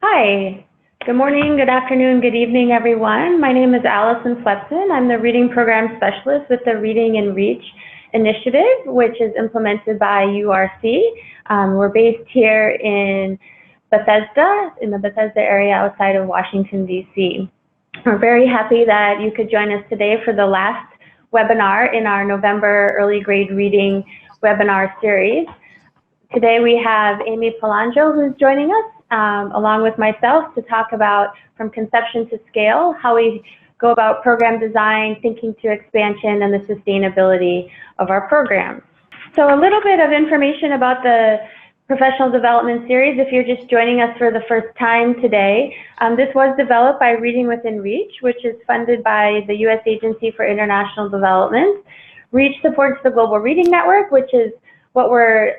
Hi, good morning, good afternoon, good evening, everyone. My name is Allison Flepson. I'm the Reading Program Specialist with the Reading and Reach initiative, which is implemented by URC. We're based here in Bethesda, in the Bethesda area outside of Washington, D.C. We're very happy that you could join us today for the last webinar in our November Early Grade Reading webinar series. Today we have Amy Palangio who's joining us, along with myself, to talk about from conception to scale, how we go about program design, thinking to expansion, and the sustainability of our programs. So a little bit of information about the Professional Development Series, if you're just joining us for the first time today. This was developed by Reading Within Reach, which is funded by the U.S. Agency for International Development. Reach supports the Global Reading Network, which is what we're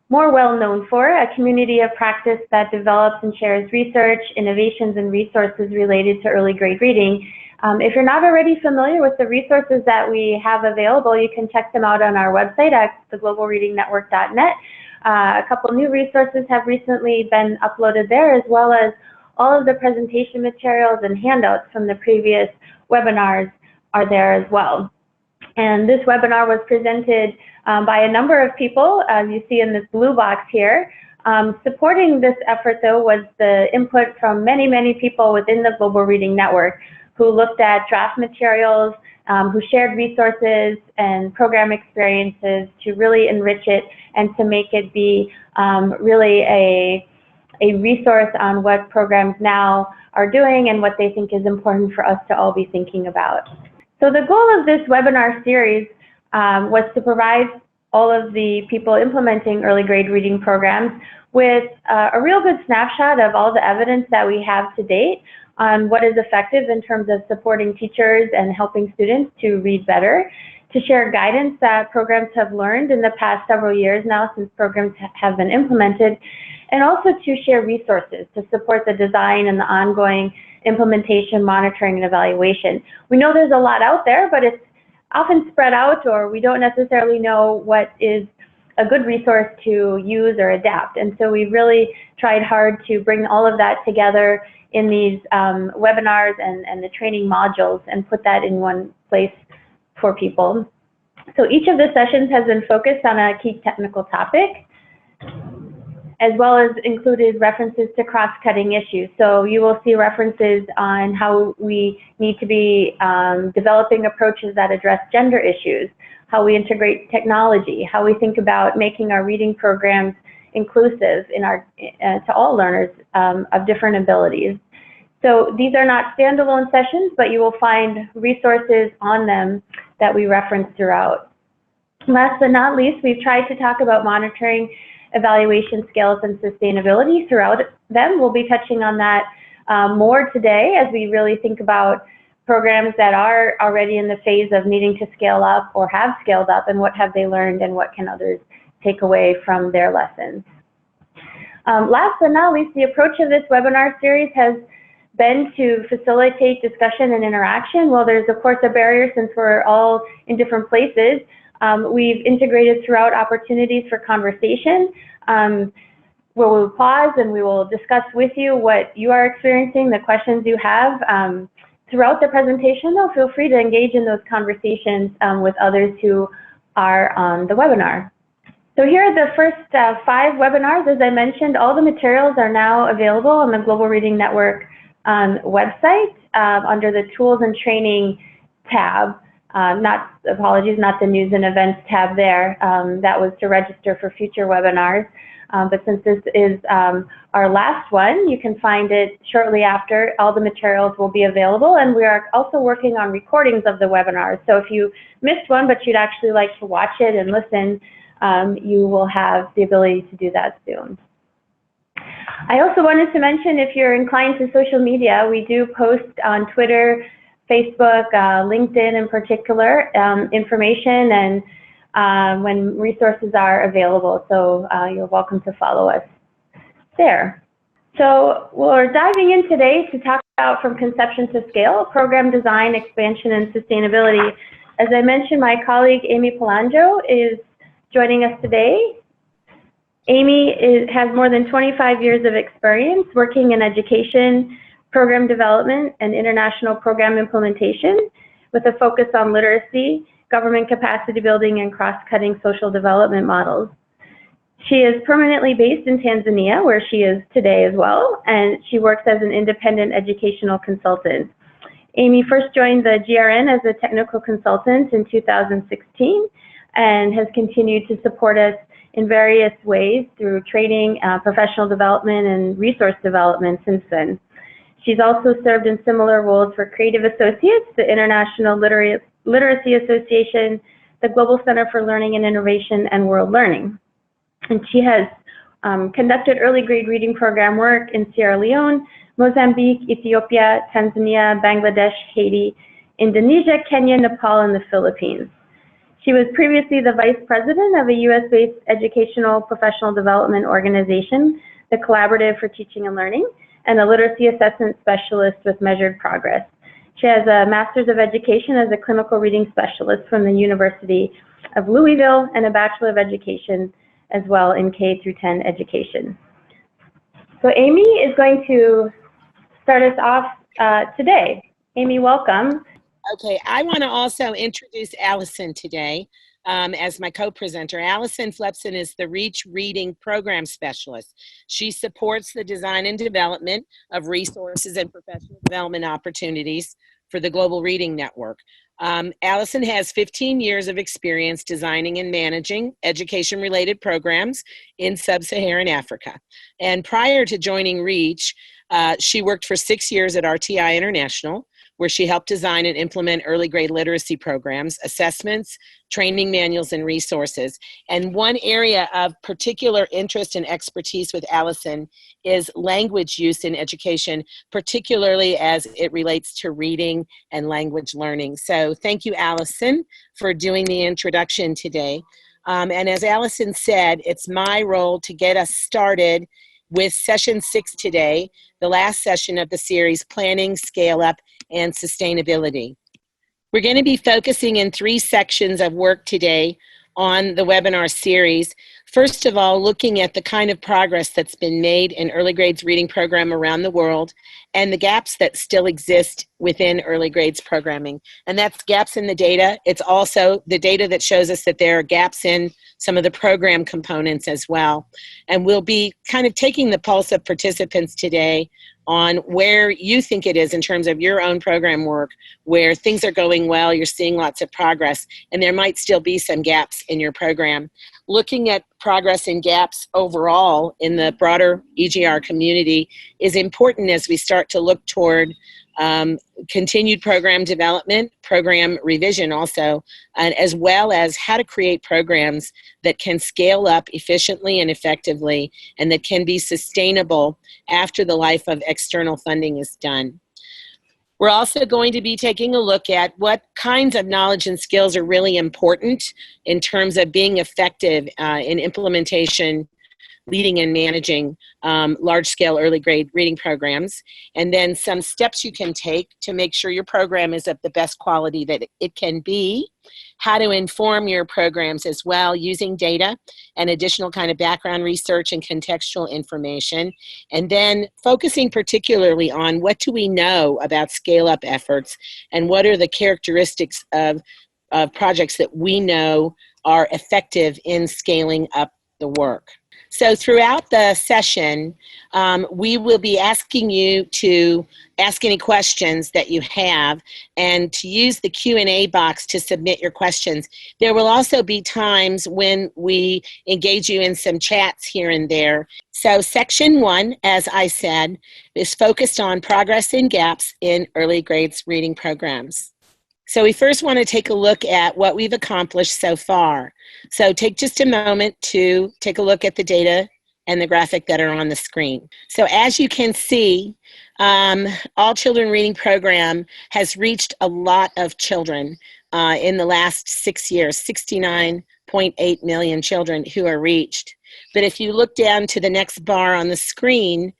more well known for, a community of practice that develops and shares research, innovations, and resources related to early grade reading. If you're not already familiar with the resources that we have available, you can check them out on our website at theglobalreadingnetwork.net. A couple new resources have recently been uploaded there, as well as all of the presentation materials and handouts from the previous webinars are there as well. And this webinar was presented by a number of people, as you see in this blue box here. Supporting this effort, though, was the input from many, many people within the Global Reading Network who looked at draft materials, who shared resources and program experiences to really enrich it and to make it be really a resource on what programs now are doing and what they think is important for us to all be thinking about. So the goal of this webinar series was to provide all of the people implementing early grade reading programs with a real good snapshot of all the evidence that we have to date on what is effective in terms of supporting teachers and helping students to read better, to share guidance that programs have learned in the past several years now since programs have been implemented, and also to share resources to support the design and the ongoing implementation, monitoring, and evaluation. We know there's a lot out there, but it's often spread out, or we don't necessarily know what is a good resource to use or adapt. And so we really tried hard to bring all of that together in these webinars and the training modules and put that in one place for people. So each of the sessions has been focused on a key technical topic, as well as included references to cross-cutting issues. So you will see references on how we need to be developing approaches that address gender issues, how we integrate technology, how we think about making our reading programs inclusive in to all learners of different abilities. So these are not standalone sessions, but you will find resources on them that we reference throughout. Last but not least, we've tried to talk about monitoring, evaluation, scales, and sustainability throughout them. We'll be touching on that more today as we really think about programs that are already in the phase of needing to scale up or have scaled up, and what have they learned and what can others take away from their lessons. Last but not least, the approach of this webinar series has been to facilitate discussion and interaction. While there's of course a barrier since we're all in different places, we've integrated throughout opportunities for conversation, where we'll pause and we will discuss with you what you are experiencing, the questions you have. Throughout the presentation, though, feel free to engage in those conversations with others who are on the webinar. So here are the first 5 webinars. As I mentioned, all the materials are now available on the Global Reading Network website under the Tools and Training tab. Not the News and Events tab there. That was to register for future webinars. But since this is our last one, you can find it shortly after. All the materials will be available, and we are also working on recordings of the webinars. So if you missed one, but you'd actually like to watch it and listen, you will have the ability to do that soon. I also wanted to mention, if you're inclined to social media, we do post on Twitter, Facebook, LinkedIn in particular, information and when resources are available. So you're welcome to follow us there. So we're diving in today to talk about from conception to scale, program design, expansion, and sustainability. As I mentioned, my colleague Amy Palangio is joining us today. Amy has more than 25 years of experience working in education, program development, and international program implementation with a focus on literacy, government capacity building, and cross-cutting social development models. She is permanently based in Tanzania, where she is today as well, and she works as an independent educational consultant. Amy first joined the GRN as a technical consultant in 2016 and has continued to support us in various ways through training, professional development, and resource development since then. She's also served in similar roles for Creative Associates, the International Literacy Association, the Global Center for Learning and Innovation, and World Learning. And she has conducted early grade reading program work in Sierra Leone, Mozambique, Ethiopia, Tanzania, Bangladesh, Haiti, Indonesia, Kenya, Nepal, and the Philippines. She was previously the vice president of a US-based educational professional development organization, the Collaborative for Teaching and Learning, and a literacy assessment specialist with Measured Progress. She has a Master's of Education as a clinical reading specialist from the University of Louisville and a Bachelor of Education as well in K through 10 education. So Amy is going to start us off today. Amy, welcome. Okay, I want to also introduce Allison today as my co-presenter. Allison Flepson is the REACH Reading Program Specialist. She supports the design and development of resources and professional development opportunities for the Global Reading Network. Allison has 15 years of experience designing and managing education-related programs in sub-Saharan Africa. And prior to joining REACH, she worked for 6 years at RTI International, where she helped design and implement early grade literacy programs, assessments, training manuals, and resources. And one area of particular interest and expertise with Allison is language use in education, particularly as it relates to reading and language learning. So thank you, Allison, for doing the introduction today. And as Allison said, it's my role to get us started with session 6 today, the last session of the series, Planning, Scale Up, and Sustainability. We're going to be focusing in 3 sections of work today on the webinar series. First of all, looking at the kind of progress that's been made in early grades reading program around the world and the gaps that still exist within early grades programming. And that's gaps in the data. It's also the data that shows us that there are gaps in some of the program components as well. And we'll be kind of taking the pulse of participants today on where you think it is in terms of your own program work, where things are going well, you're seeing lots of progress, and there might still be some gaps in your program. Looking at progress and gaps overall in the broader EGR community is important as we start to look toward continued program development, program revision also, and as well as how to create programs that can scale up efficiently and effectively and that can be sustainable after the life of external funding is done. We're also going to be taking a look at what kinds of knowledge and skills are really important in terms of being effective in implementation, leading and managing large-scale early grade reading programs, and then some steps you can take to make sure your program is of the best quality that it can be, how to inform your programs as well using data and additional kind of background research and contextual information, and then focusing particularly on what do we know about scale-up efforts and what are the characteristics of projects that we know are effective in scaling up the work. So throughout the session, we will be asking you to ask any questions that you have and to use the Q&A box to submit your questions. There will also be times when we engage you in some chats here and there. So section 1, as I said, is focused on progress and gaps in early grades reading programs. So we first want to take a look at what we've accomplished so far. So take just a moment to take a look at the data and the graphic that are on the screen. So as you can see, All Children Reading Program has reached a lot of children in the last 6 years, 69.8 million children who are reached. But if you look down to the next bar on the screen,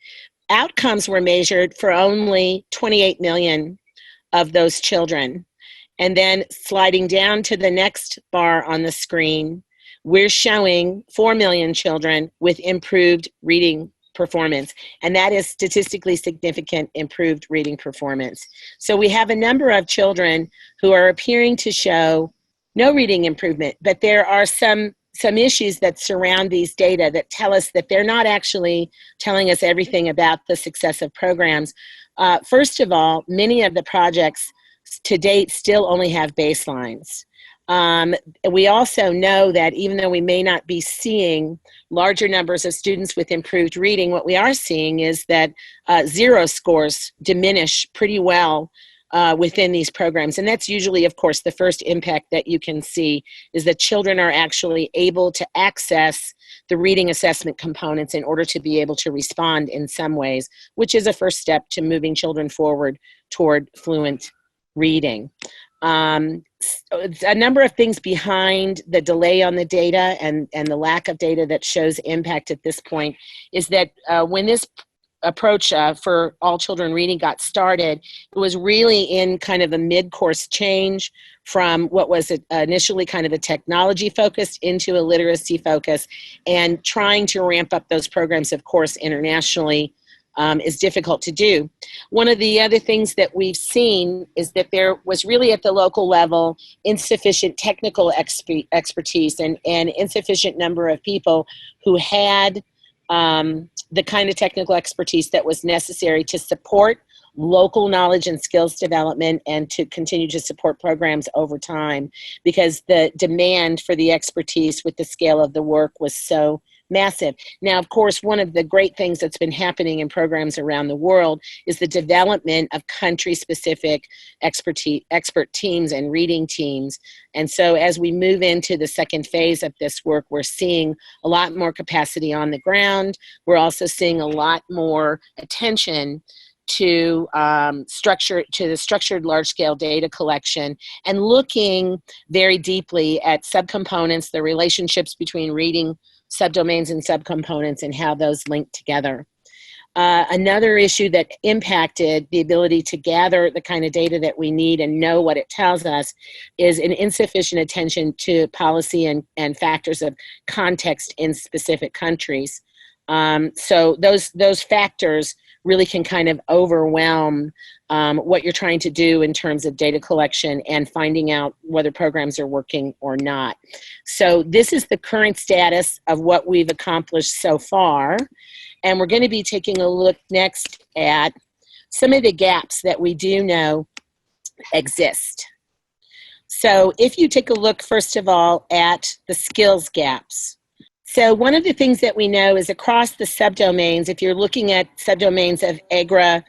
outcomes were measured for only 28 million of those children. And then sliding down to the next bar on the screen, we're showing 4 million children with improved reading performance, and that is statistically significant improved reading performance. So we have a number of children who are appearing to show no reading improvement, but there are some issues that surround these data that tell us that they're not actually telling us everything about the success of programs. First of all, many of the projects to date still only have baselines. We also know that even though we may not be seeing larger numbers of students with improved reading, what we are seeing is that zero scores diminish pretty well within these programs. And that's usually, of course, the first impact that you can see is that children are actually able to access the reading assessment components in order to be able to respond in some ways, which is a first step to moving children forward toward fluent reading. A number of things behind the delay on the data and the lack of data that shows impact at this point is that when this approach for all children reading got started, it was really in kind of a mid-course change from what was initially kind of a technology focus into a literacy focus, and trying to ramp up those programs, of course, internationally is difficult to do. One of the other things that we've seen is that there was really at the local level insufficient technical expertise and insufficient number of people who had the kind of technical expertise that was necessary to support local knowledge and skills development and to continue to support programs over time, because the demand for the expertise with the scale of the work was so massive. Now, of course, one of the great things that's been happening in programs around the world is the development of country-specific expert teams and reading teams. And so as we move into the second phase of this work, we're seeing a lot more capacity on the ground. We're also seeing a lot more attention to the structured large-scale data collection and looking very deeply at subcomponents, the relationships between reading subdomains and subcomponents and how those link together. Another issue that impacted the ability to gather the kind of data that we need and know what it tells us is an insufficient attention to policy and factors of context in specific countries. So those factors really can kind of overwhelm what you're trying to do in terms of data collection and finding out whether programs are working or not. So this is the current status of what we've accomplished so far. And we're going to be taking a look next at some of the gaps that we do know exist. So if you take a look, first of all, at the skills gaps. So one of the things that we know is across the subdomains, if you're looking at subdomains of AGRA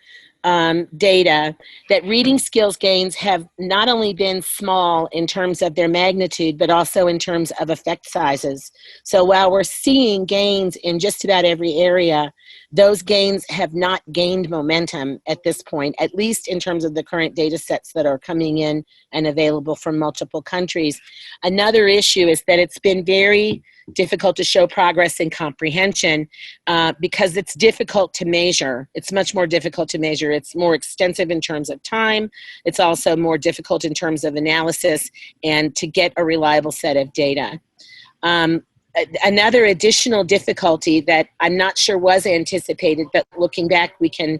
data, that reading skills gains have not only been small in terms of their magnitude, but also in terms of effect sizes. So while we're seeing gains in just about every area, those gains have not gained momentum at this point, at least in terms of the current data sets that are coming in and available from multiple countries. Another issue is that it's been very difficult to show progress in comprehension because it's difficult to measure. It's much more difficult to measure. It's more extensive in terms of time. It's also more difficult in terms of analysis and to get a reliable set of data. Another additional difficulty that I'm not sure was anticipated, but looking back we can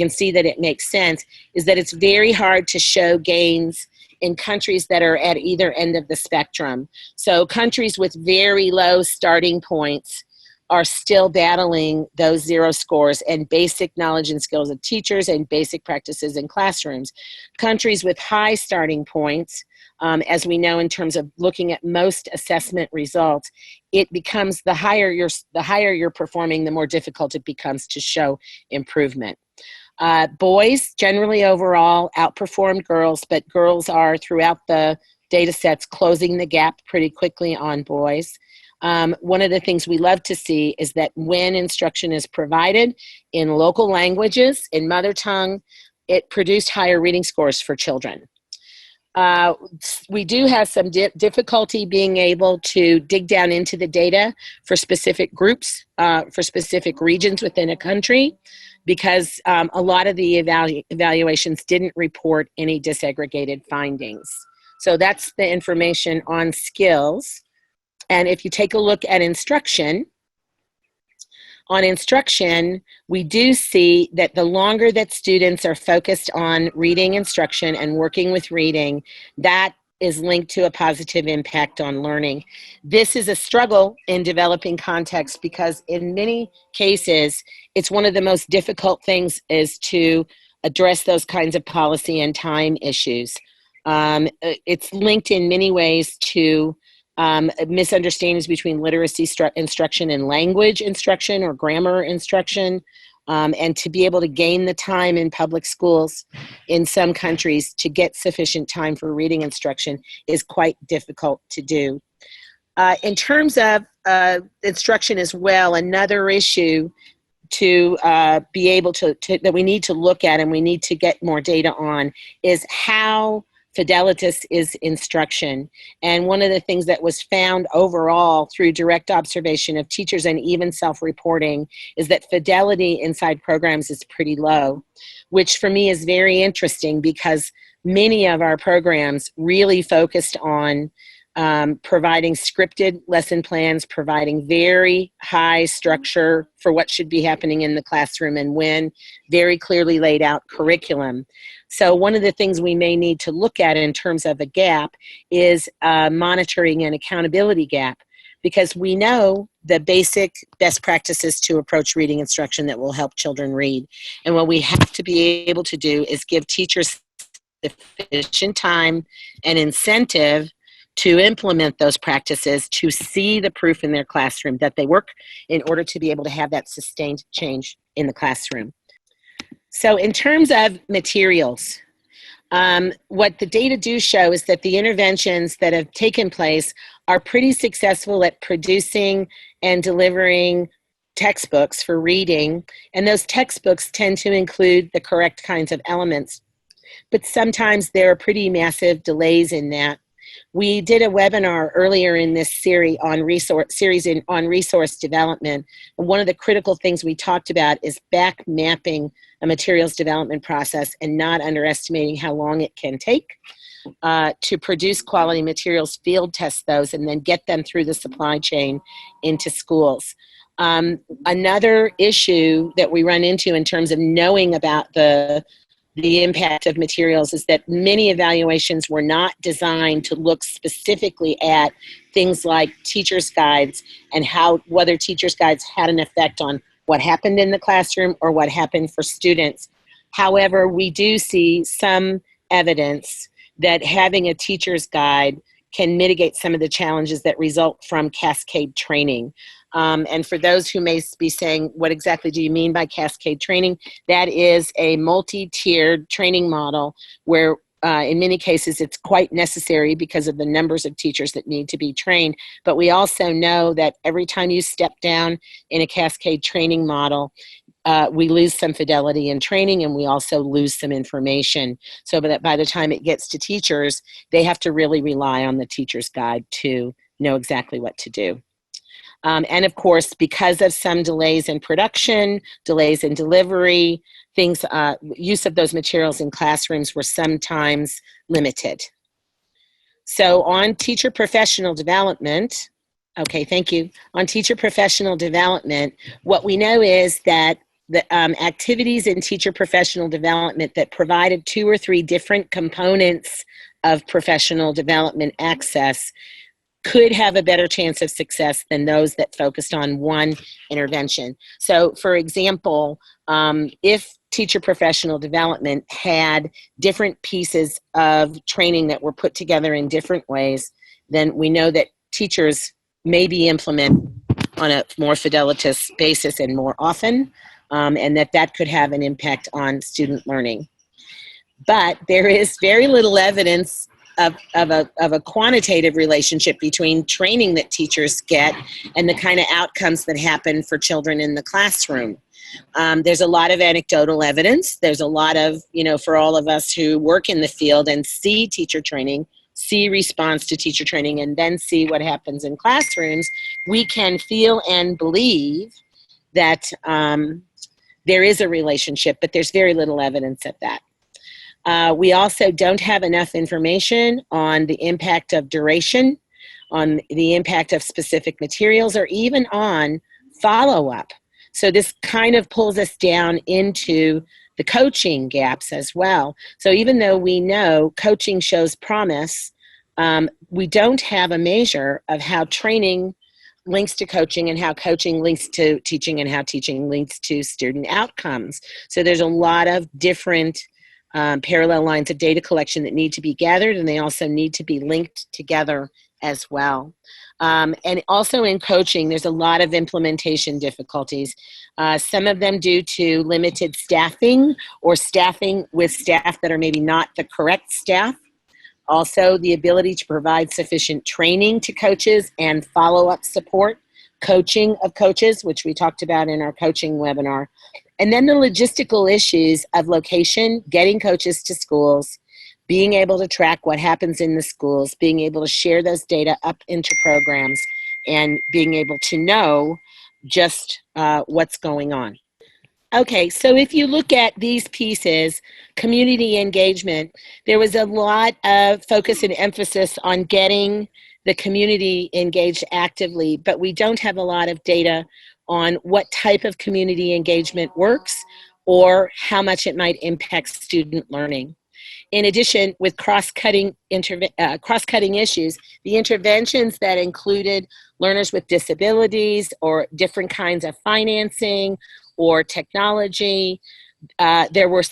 see that it makes sense, is that it's very hard to show gains in countries that are at either end of the spectrum. So countries with very low starting points are still battling those zero scores and basic knowledge and skills of teachers and basic practices in classrooms. Countries with high starting points, as we know in terms of looking at most assessment results, it becomes the higher you're performing, the more difficult it becomes to show improvement. Boys generally overall outperformed girls, but girls are throughout the data sets closing the gap pretty quickly on boys. One of the things we love to see is that when instruction is provided in local languages, in mother tongue, it produced higher reading scores for children. We do have some difficulty being able to dig down into the data for specific groups, for specific regions within a country, because a lot of the evaluations didn't report any disaggregated findings. So that's the information on skills. And if you take a look at instruction, on instruction, we do see that the longer that students are focused on reading instruction and working with reading, that is linked to a positive impact on learning. This is a struggle in developing context because in many cases, it's one of the most difficult things is to address those kinds of policy and time issues. It's linked in many ways to misunderstandings between literacy instruction and language instruction or grammar instruction, and to be able to gain the time in public schools in some countries to get sufficient time for reading instruction is quite difficult to do. In terms of instruction as well, another issue to be able to that we need to look at and we need to get more data on is how fidelitas is instruction. And one of the things that was found overall through direct observation of teachers and even self-reporting is that fidelity inside programs is pretty low, which for me is very interesting because many of our programs really focused on providing scripted lesson plans, providing very high structure for what should be happening in the classroom and when, very clearly laid out curriculum. So one of the things we may need to look at in terms of a gap is monitoring and accountability gap, because we know the basic best practices to approach reading instruction that will help children read. And what we have to be able to do is give teachers sufficient time and incentive to implement those practices, to see the proof in their classroom that they work in order to be able to have that sustained change in the classroom. So in terms of materials, what the data do show is that the interventions that have taken place are pretty successful at producing and delivering textbooks for reading, and those textbooks tend to include the correct kinds of elements. But sometimes there are pretty massive delays in that. We did a webinar earlier in this series on resource development, and one of the critical things we talked about is back mapping a materials development process and not underestimating how long it can take to produce quality materials, field test those, and then get them through the supply chain into schools. Another issue that we run into in terms of knowing about the impact of materials is that many evaluations were not designed to look specifically at things like teachers' guides and whether teachers' guides had an effect on what happened in the classroom or what happened for students. However, we do see some evidence that having a teacher's guide can mitigate some of the challenges that result from cascade training. And for those who may be saying, what exactly do you mean by cascade training? That is a multi-tiered training model where in many cases it's quite necessary because of the numbers of teachers that need to be trained. But we also know that every time you step down in a cascade training model, we lose some fidelity in training, and we also lose some information. So that by the time it gets to teachers, they have to really rely on the teacher's guide to know exactly what to do. And of course, because of some delays in production, delays in delivery, use of those materials in classrooms were sometimes limited. So on teacher professional development, okay, thank you. On teacher professional development, what we know is that the activities in teacher professional development that provided 2 or 3 different components of professional development access could have a better chance of success than those that focused on one intervention. So, for example, if teacher professional development had different pieces of training that were put together in different ways, then we know that teachers may be implemented on a more fidelitas basis and more often, and that could have an impact on student learning. But there is very little evidence of a quantitative relationship between training that teachers get and the kind of outcomes that happen for children in the classroom. There's a lot of anecdotal evidence. There's a lot of, for all of us who work in the field and see teacher training, see response to teacher training, and then see what happens in classrooms, we can feel and believe that there is a relationship, but there's very little evidence of that. We also don't have enough information on the impact of duration on the impact of specific materials, or even on follow-up. So this kind of pulls us down into the coaching gaps as well. So even though we know coaching shows promise, we don't have a measure of how training links to coaching and how coaching links to teaching and how teaching links to student outcomes. So there's a lot of different parallel lines of data collection that need to be gathered, and they also need to be linked together as well. And also in coaching, there's a lot of implementation difficulties. Some of them due to limited staffing or staffing with staff that are maybe not the correct staff. Also, the ability to provide sufficient training to coaches and follow-up support, coaching of coaches, which we talked about in our coaching webinar. And then the logistical issues of location, getting coaches to schools, being able to track what happens in the schools, being able to share those data up into programs, and being able to know just what's going on. Okay, so if you look at these pieces, community engagement, there was a lot of focus and emphasis on getting the community engaged actively, but we don't have a lot of data on what type of community engagement works or how much it might impact student learning. In addition, with cross-cutting issues, the interventions that included learners with disabilities or different kinds of financing or technology,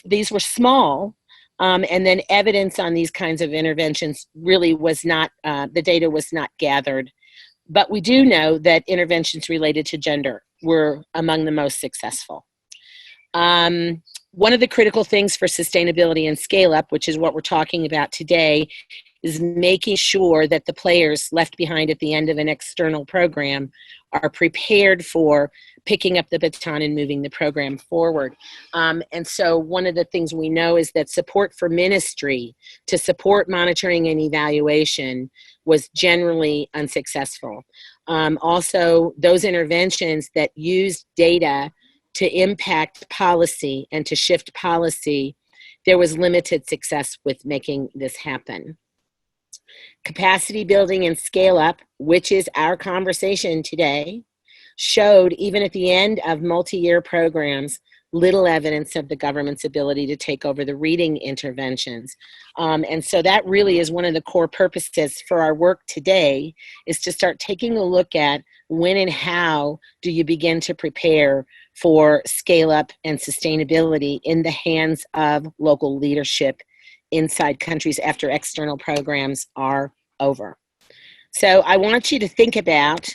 these were small, and then evidence on these kinds of interventions really was not, the data was not gathered. But we do know that interventions related to gender were among the most successful. One of the critical things for sustainability and scale up, which is what we're talking about today, is making sure that the players left behind at the end of an external program are prepared for picking up the baton and moving the program forward. And so one of the things we know is that support for ministry to support monitoring and evaluation was generally unsuccessful. Also, those interventions that used data to impact policy and to shift policy, there was limited success with making this happen. Capacity building and scale up, which is our conversation today, showed even at the end of multi-year programs, little evidence of the government's ability to take over the reading interventions. And so that really is one of the core purposes for our work today, is to start taking a look at when and how do you begin to prepare for scale up and sustainability in the hands of local leadership inside countries after external programs are over. So I want you to think about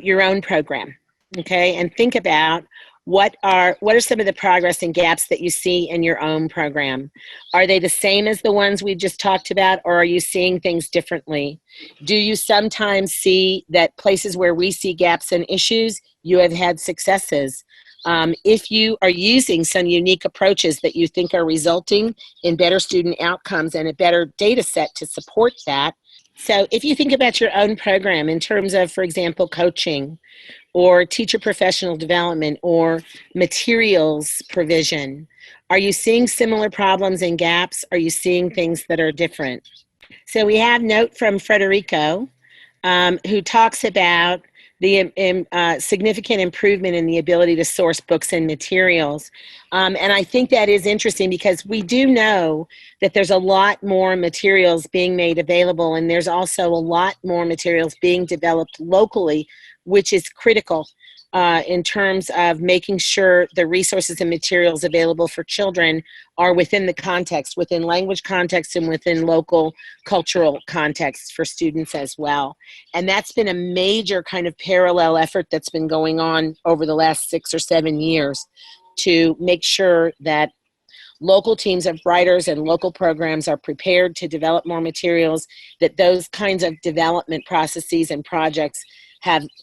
your own program, okay, and think about what are some of the progress and gaps that you see in your own program. Are they the same as the ones we just talked about, or are you seeing things differently? Do you sometimes see that places where we see gaps and issues, you have had successes? If you are using some unique approaches that you think are resulting in better student outcomes and a better data set to support that. So if you think about your own program in terms of, for example, coaching or teacher professional development or materials provision, are you seeing similar problems and gaps? Are you seeing things that are different? So we have a note from Federico, who talks about the significant improvement in the ability to source books and materials. And I think that is interesting because we do know that there's a lot more materials being made available, and there's also a lot more materials being developed locally, which is critical in terms of making sure the resources and materials available for children are within the context, within language context and within local cultural context for students as well. And that's been a major kind of parallel effort that's been going on over the last 6 or 7 years to make sure that local teams of writers and local programs are prepared to develop more materials, that those kinds of development processes and projects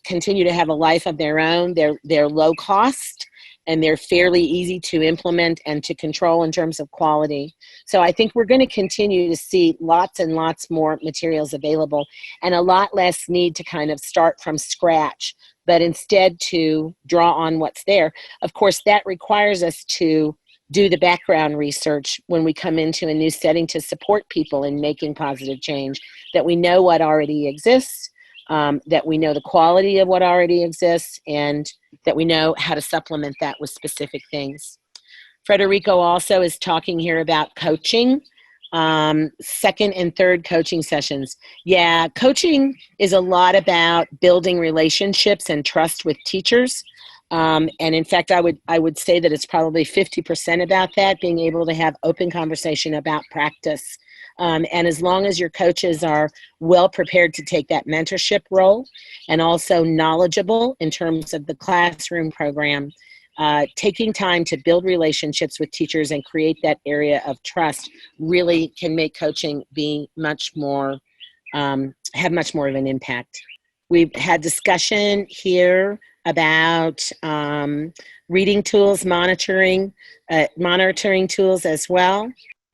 continue to have a life of their own. They're low cost and they're fairly easy to implement and to control in terms of quality. So I think we're going to continue to see lots and lots more materials available and a lot less need to kind of start from scratch, but instead to draw on what's there. Of course, that requires us to do the background research when we come into a new setting to support people in making positive change, that we know what already exists, that we know the quality of what already exists, and that we know how to supplement that with specific things. Federico also is talking here about coaching, second and third coaching sessions. Yeah, coaching is a lot about building relationships and trust with teachers. And in fact, I would say that it's probably 50% about that, being able to have open conversation about practice. And as long as your coaches are well prepared to take that mentorship role and also knowledgeable in terms of the classroom program, taking time to build relationships with teachers and create that area of trust really can make coaching be much more, have much more of an impact. We've had discussion here about reading tools, monitoring tools as well.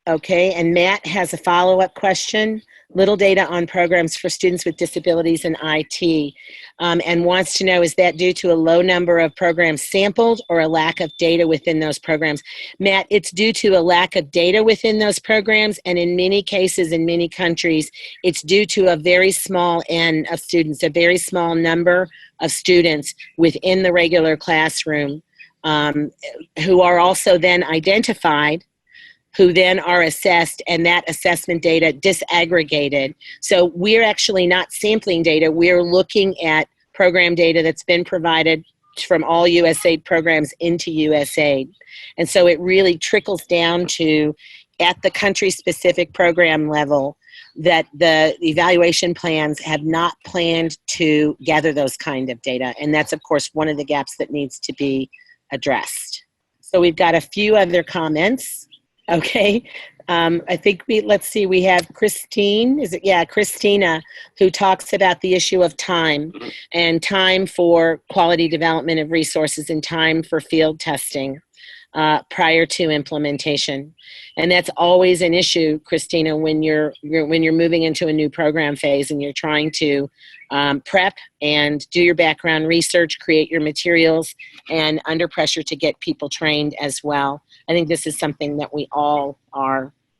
Okay, and Matt has a follow-up question. Little data on programs for students with disabilities in IT, and wants to know, is that due to a low number of programs sampled or a lack of data within those programs? Matt, it's due to a lack of data within those programs, and in many cases, in many countries, it's due to a very small N of students, a very small number of students within the regular classroom who are also then identified, who then are assessed, and that assessment data disaggregated. So we're actually not sampling data, we're looking at program data that's been provided from all USAID programs into USAID. And so it really trickles down to, at the country-specific program level, that the evaluation plans have not planned to gather those kind of data. And that's, of course, one of the gaps that needs to be addressed. So we've got a few other comments. Okay, I think let's see, we have Christine, Christina, who talks about the issue of time, and time for quality development of resources and time for field testing prior to implementation. And that's always an issue, Christina, when you're moving into a new program phase and you're trying to prep and do your background research, create your materials, and under pressure to get people trained as well. I think this is something that we all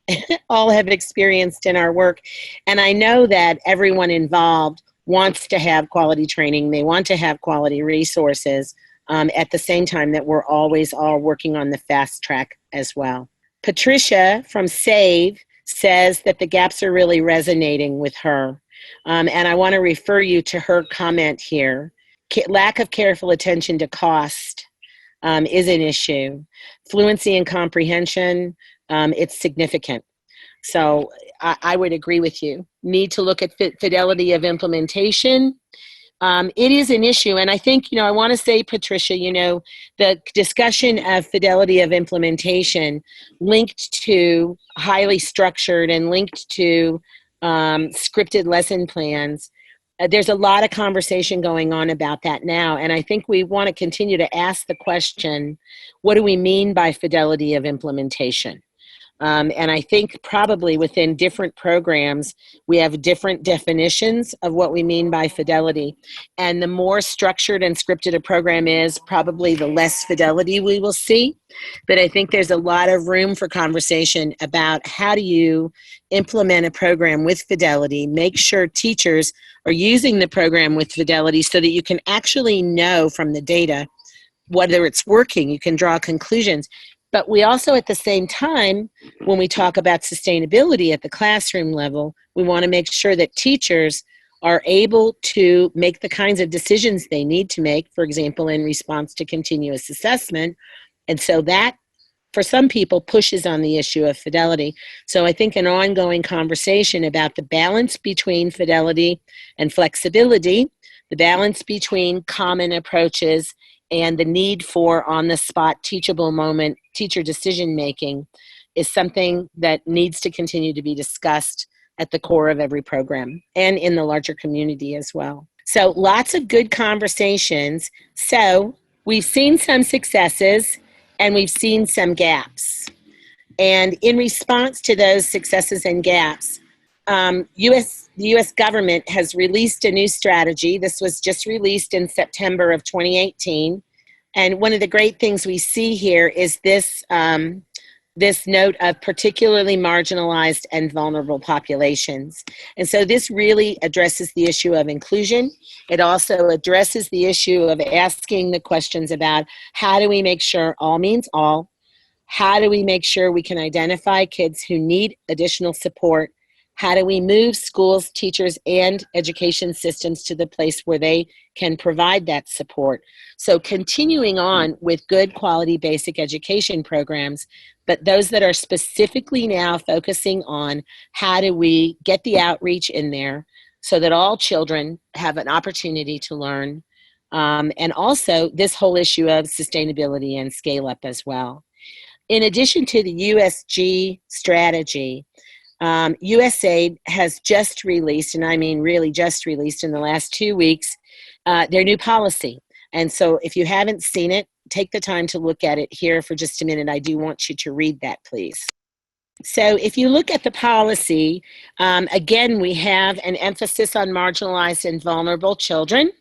have experienced in our work. And I know that everyone involved wants to have quality training. They want to have quality resources at the same time that we're always all working on the fast track as well. Patricia from SAVE says that the gaps are really resonating with her. And I want to refer you to her comment here. Lack of careful attention to cost is an issue. Fluency and comprehension, it's significant. So I would agree with you. Need to look at fidelity of implementation. It is an issue, and I think, I want to say, Patricia, the discussion of fidelity of implementation linked to highly structured and linked to scripted lesson plans, there's a lot of conversation going on about that now, and I think we want to continue to ask the question, what do we mean by fidelity of implementation? And I think probably within different programs, we have different definitions of what we mean by fidelity. And the more structured and scripted a program is, probably the less fidelity we will see. But I think there's a lot of room for conversation about how do you implement a program with fidelity, make sure teachers are using the program with fidelity so that you can actually know from the data whether it's working, you can draw conclusions. But we also, at the same time, when we talk about sustainability at the classroom level, we want to make sure that teachers are able to make the kinds of decisions they need to make, for example, in response to continuous assessment. And so that, for some people, pushes on the issue of fidelity. So I think an ongoing conversation about the balance between fidelity and flexibility, the balance between common approaches and the need for on-the-spot teachable moment teacher decision-making is something that needs to continue to be discussed at the core of every program and in the larger community as well. So lots of good conversations. So we've seen some successes and we've seen some gaps. And in response to those successes and gaps, the U.S. government has released a new strategy. This was just released in September of 2018. And one of the great things we see here is this, this note of particularly marginalized and vulnerable populations. And so this really addresses the issue of inclusion. It also addresses the issue of asking the questions about how do we make sure all means all? How do we make sure we can identify kids who need additional support? How do we move schools, teachers, and education systems to the place where they can provide that support? So continuing on with good quality basic education programs, but those that are specifically now focusing on how do we get the outreach in there so that all children have an opportunity to learn. And also this whole issue of sustainability and scale up as well. In addition to the USG strategy, USAID has just released, and I mean really just released in the last 2 weeks, their new policy. And so if you haven't seen it, take the time to look at it here for just a minute. I do want you to read that, please. So if you look at the policy, again, we have an emphasis on marginalized and vulnerable children.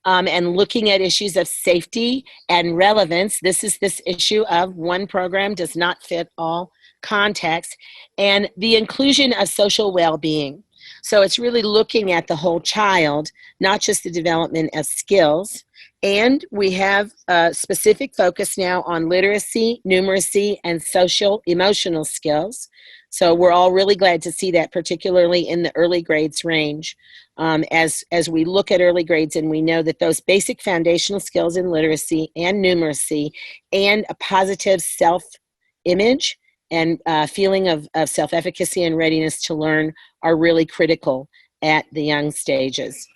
And looking at issues of safety and relevance. This is this issue of one program does not fit all contexts, and the inclusion of social well-being. So it's really looking at the whole child, not just the development of skills. And we have a specific focus now on literacy, numeracy, and social emotional skills. So we're all really glad to see that, particularly in the early grades range. As we look at early grades, and we know that those basic foundational skills in literacy and numeracy and a positive self-image and feeling of self-efficacy and readiness to learn are really critical at the young stages.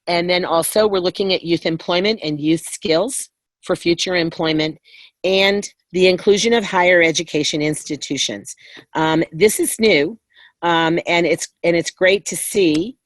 And then also we're looking at youth employment and youth skills for future employment and the inclusion of higher education institutions. This is new, and it's great to see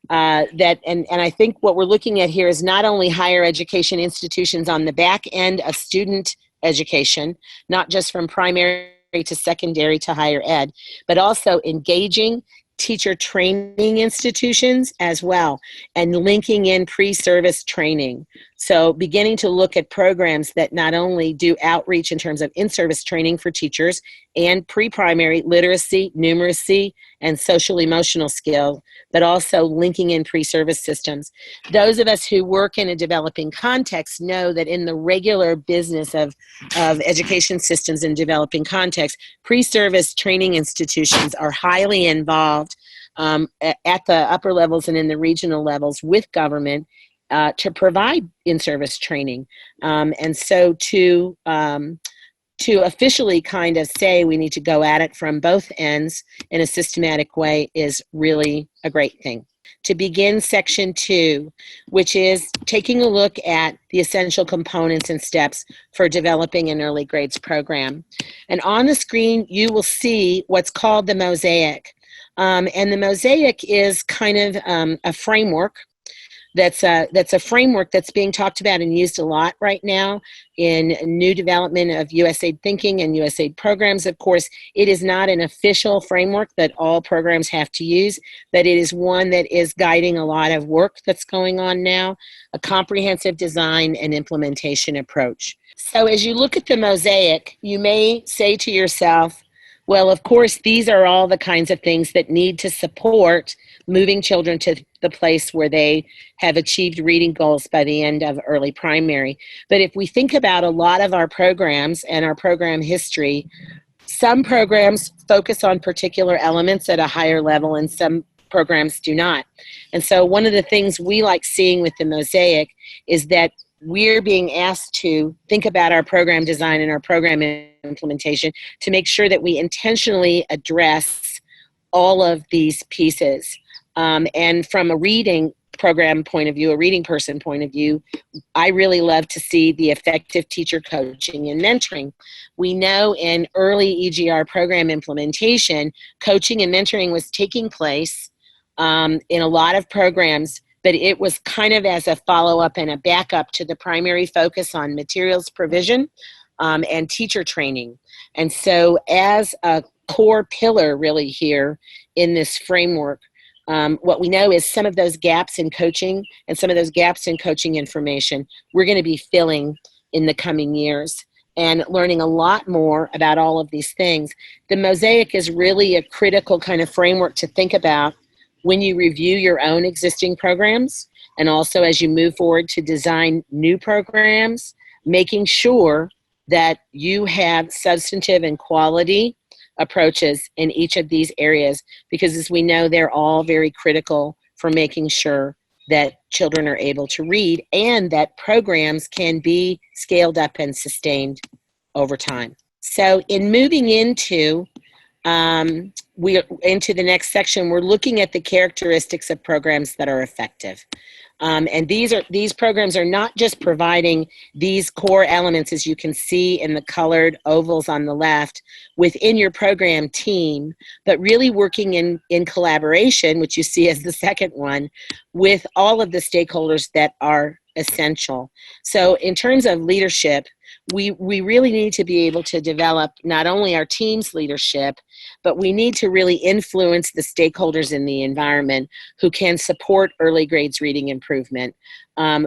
that, and I think what we're looking at here is not only higher education institutions on the back end of student education, not just from primary to secondary to higher ed, but also engaging teacher training institutions as well, and linking in pre-service training. So beginning to look at programs that not only do outreach in terms of in-service training for teachers and pre-primary literacy, numeracy, and social emotional skill, but also linking in pre-service systems. Those of us who work in a developing context know that in the regular business of education systems in developing contexts, pre-service training institutions are highly involved at the upper levels and in the regional levels with government to provide in-service training. And so to officially kind of say we need to go at it from both ends in a systematic way is really a great thing. To begin section 2, which is taking a look at the essential components and steps for developing an early grades program. And on the screen, you will see what's called the mosaic. And the mosaic is kind of a framework that's a framework that's being talked about and used a lot right now in new development of USAID thinking and USAID programs. Of course, it is not an official framework that all programs have to use, but it is one that is guiding a lot of work that's going on now, a comprehensive design and implementation approach. So as you look at the mosaic, you may say to yourself, well, of course, these are all the kinds of things that need to support moving children to the place where they have achieved reading goals by the end of early primary. But if we think about a lot of our programs and our program history, some programs focus on particular elements at a higher level and some programs do not. And so one of the things we like seeing with the mosaic is that we're being asked to think about our program design and our program implementation to make sure that we intentionally address all of these pieces. And from a reading program point of view, a reading person point of view, I really love to see the effective teacher coaching and mentoring. We know in early EGR program implementation, coaching and mentoring was taking place in a lot of programs, but it was kind of as a follow-up and a backup to the primary focus on materials provision and teacher training. And so as a core pillar really here in this framework, what we know is some of those gaps in coaching and some of those gaps in coaching information we're going to be filling in the coming years and learning a lot more about all of these things. The mosaic is really a critical kind of framework to think about when you review your own existing programs, and also as you move forward to design new programs, making sure that you have substantive and quality approaches in each of these areas, because as we know, they're all very critical for making sure that children are able to read and that programs can be scaled up and sustained over time. So in moving into the next section, we're looking at the characteristics of programs that are effective. And these programs are not just providing these core elements, as you can see in the colored ovals on the left, within your program team, but really working in collaboration, which you see as the second one, with all of the stakeholders that are essential. So in terms of leadership, we really need to be able to develop not only our team's leadership, but we need to really influence the stakeholders in the environment who can support early grades reading improvement.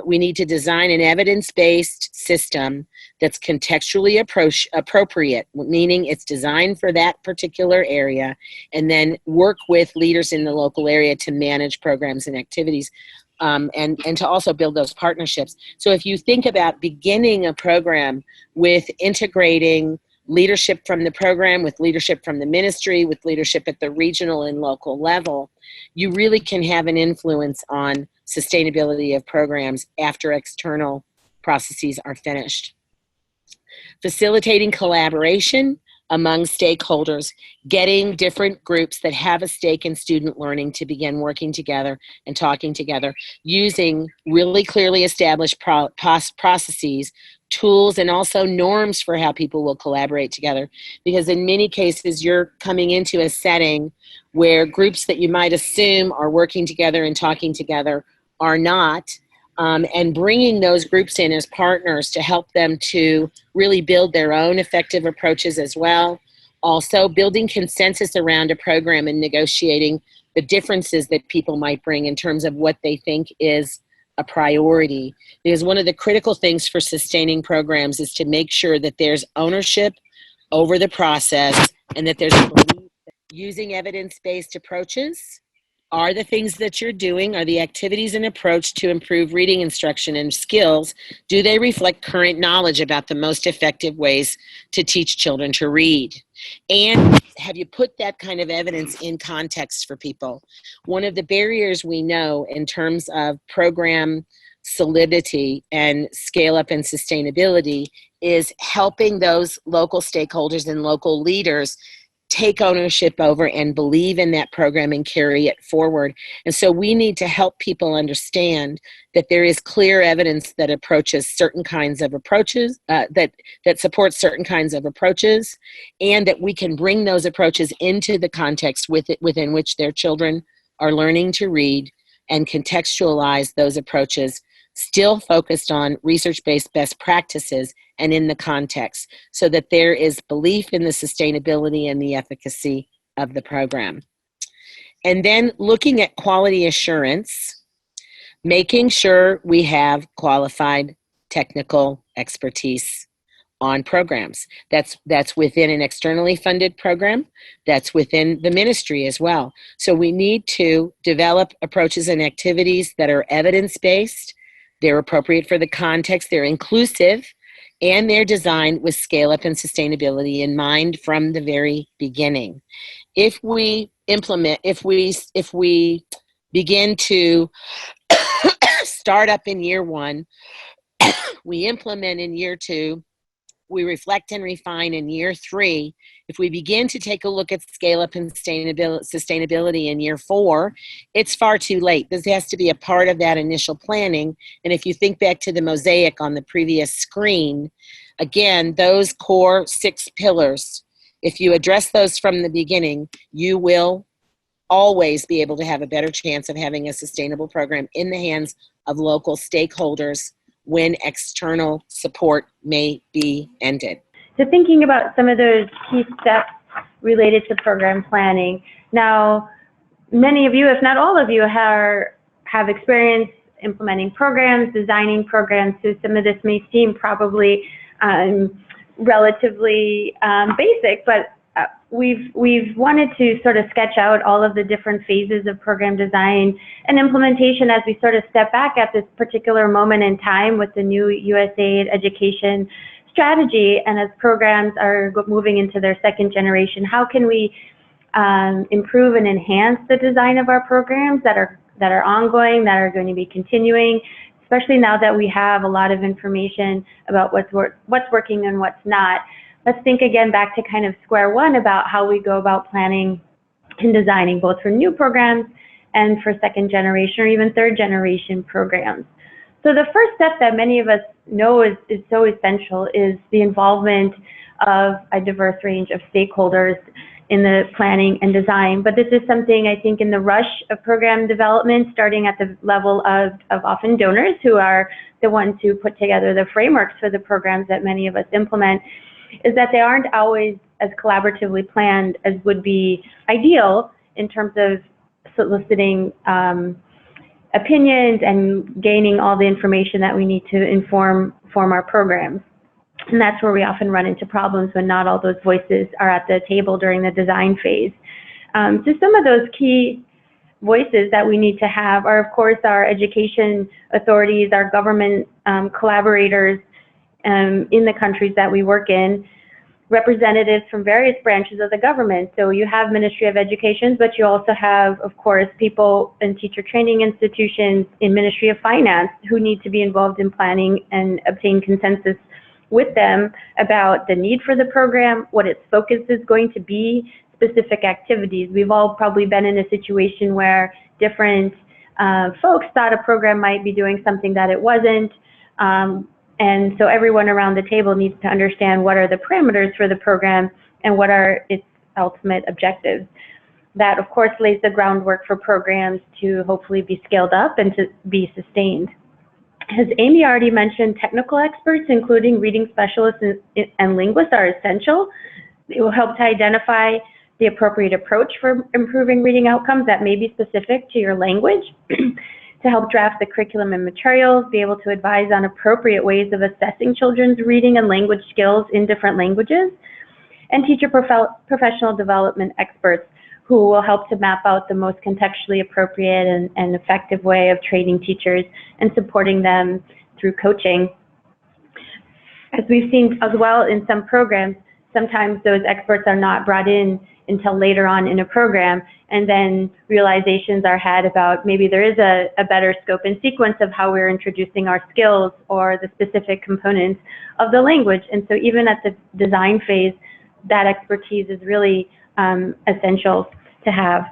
We need to design an evidence-based system that's contextually appropriate, meaning it's designed for that particular area, and then work with leaders in the local area to manage programs and activities. And to also build those partnerships. So if you think about beginning a program with integrating leadership from the program, with leadership from the ministry, with leadership at the regional and local level, you really can have an influence on sustainability of programs after external processes are finished. Facilitating collaboration among stakeholders, getting different groups that have a stake in student learning to begin working together and talking together, using really clearly established processes, tools, and also norms for how people will collaborate together. Because in many cases, you're coming into a setting where groups that you might assume are working together and talking together are not. And bringing those groups in as partners to help them to really build their own effective approaches as well. Also, building consensus around a program and negotiating the differences that people might bring in terms of what they think is a priority. Because one of the critical things for sustaining programs is to make sure that there's ownership over the process and that there's a belief that using evidence-based approaches are the things that you're doing, are the activities and approach to improve reading instruction and skills, do they reflect current knowledge about the most effective ways to teach children to read? And have you put that kind of evidence in context for people? One of the barriers we know in terms of program solidity and scale up and sustainability is helping those local stakeholders and local leaders take ownership over and believe in that program and carry it forward. And so we need to help people understand that there is clear evidence that approaches certain kinds of approaches, that supports certain kinds of approaches, and that we can bring those approaches into the context within which their children are learning to read, and contextualize those approaches, still focused on research-based best practices and in the context, so that there is belief in the sustainability and the efficacy of the program. And then looking at quality assurance, making sure we have qualified technical expertise on programs. That's within an externally funded program, that's within the ministry as well. So we need to develop approaches and activities that are evidence-based, they're appropriate for the context, they're inclusive, and they're designed with scale up and sustainability in mind from the very beginning. If we begin to start up in year one, we implement in year two, we reflect and refine in year three. If we begin to take a look at scale up and sustainability in year four, it's far too late. This has to be a part of that initial planning. And if you think back to the mosaic on the previous screen, again, those core 6 pillars, if you address those from the beginning, you will always be able to have a better chance of having a sustainable program in the hands of local stakeholders when external support may be ended. So thinking about some of those key steps related to program planning. Now, many of you, if not all of you, have experience implementing programs, designing programs. So some of this may seem probably relatively basic, but we've wanted to sort of sketch out all of the different phases of program design and implementation as we sort of step back at this particular moment in time with the new USAID education strategy, and as programs are moving into their second generation, how can we improve and enhance the design of our programs that are ongoing, that are going to be continuing, especially now that we have a lot of information about what's working and what's not. Let's think again back to kind of square one about how we go about planning and designing both for new programs and for second generation or even third generation programs. So the first step that many of us know is so essential is the involvement of a diverse range of stakeholders in the planning and design. But this is something I think in the rush of program development, starting at the level of often donors who are the ones who put together the frameworks for the programs that many of us implement, is that they aren't always as collaboratively planned as would be ideal in terms of soliciting opinions and gaining all the information that we need to form our programs. And that's where we often run into problems when not all those voices are at the table during the design phase. So some of those key voices that we need to have are, of course, our education authorities, our government collaborators in the countries that we work in, representatives from various branches of the government. So you have Ministry of Education, but you also have, of course, people in teacher training institutions, in Ministry of Finance, who need to be involved in planning and obtain consensus with them about the need for the program, what its focus is going to be, specific activities. We've all probably been in a situation where different folks thought a program might be doing something that it wasn't. And so everyone around the table needs to understand what are the parameters for the program and what are its ultimate objectives. That, of course, lays the groundwork for programs to hopefully be scaled up and to be sustained. As Amy already mentioned, technical experts, including reading specialists and linguists, are essential. It will help to identify the appropriate approach for improving reading outcomes that may be specific to your language, to help draft the curriculum and materials, be able to advise on appropriate ways of assessing children's reading and language skills in different languages, and teacher professional development experts who will help to map out the most contextually appropriate and effective way of training teachers and supporting them through coaching. As we've seen as well in some programs, sometimes those experts are not brought in until later on in a program, and then realizations are had about maybe there is a better scope and sequence of how we're introducing our skills or the specific components of the language. And so even at the design phase, that expertise is really essential to have.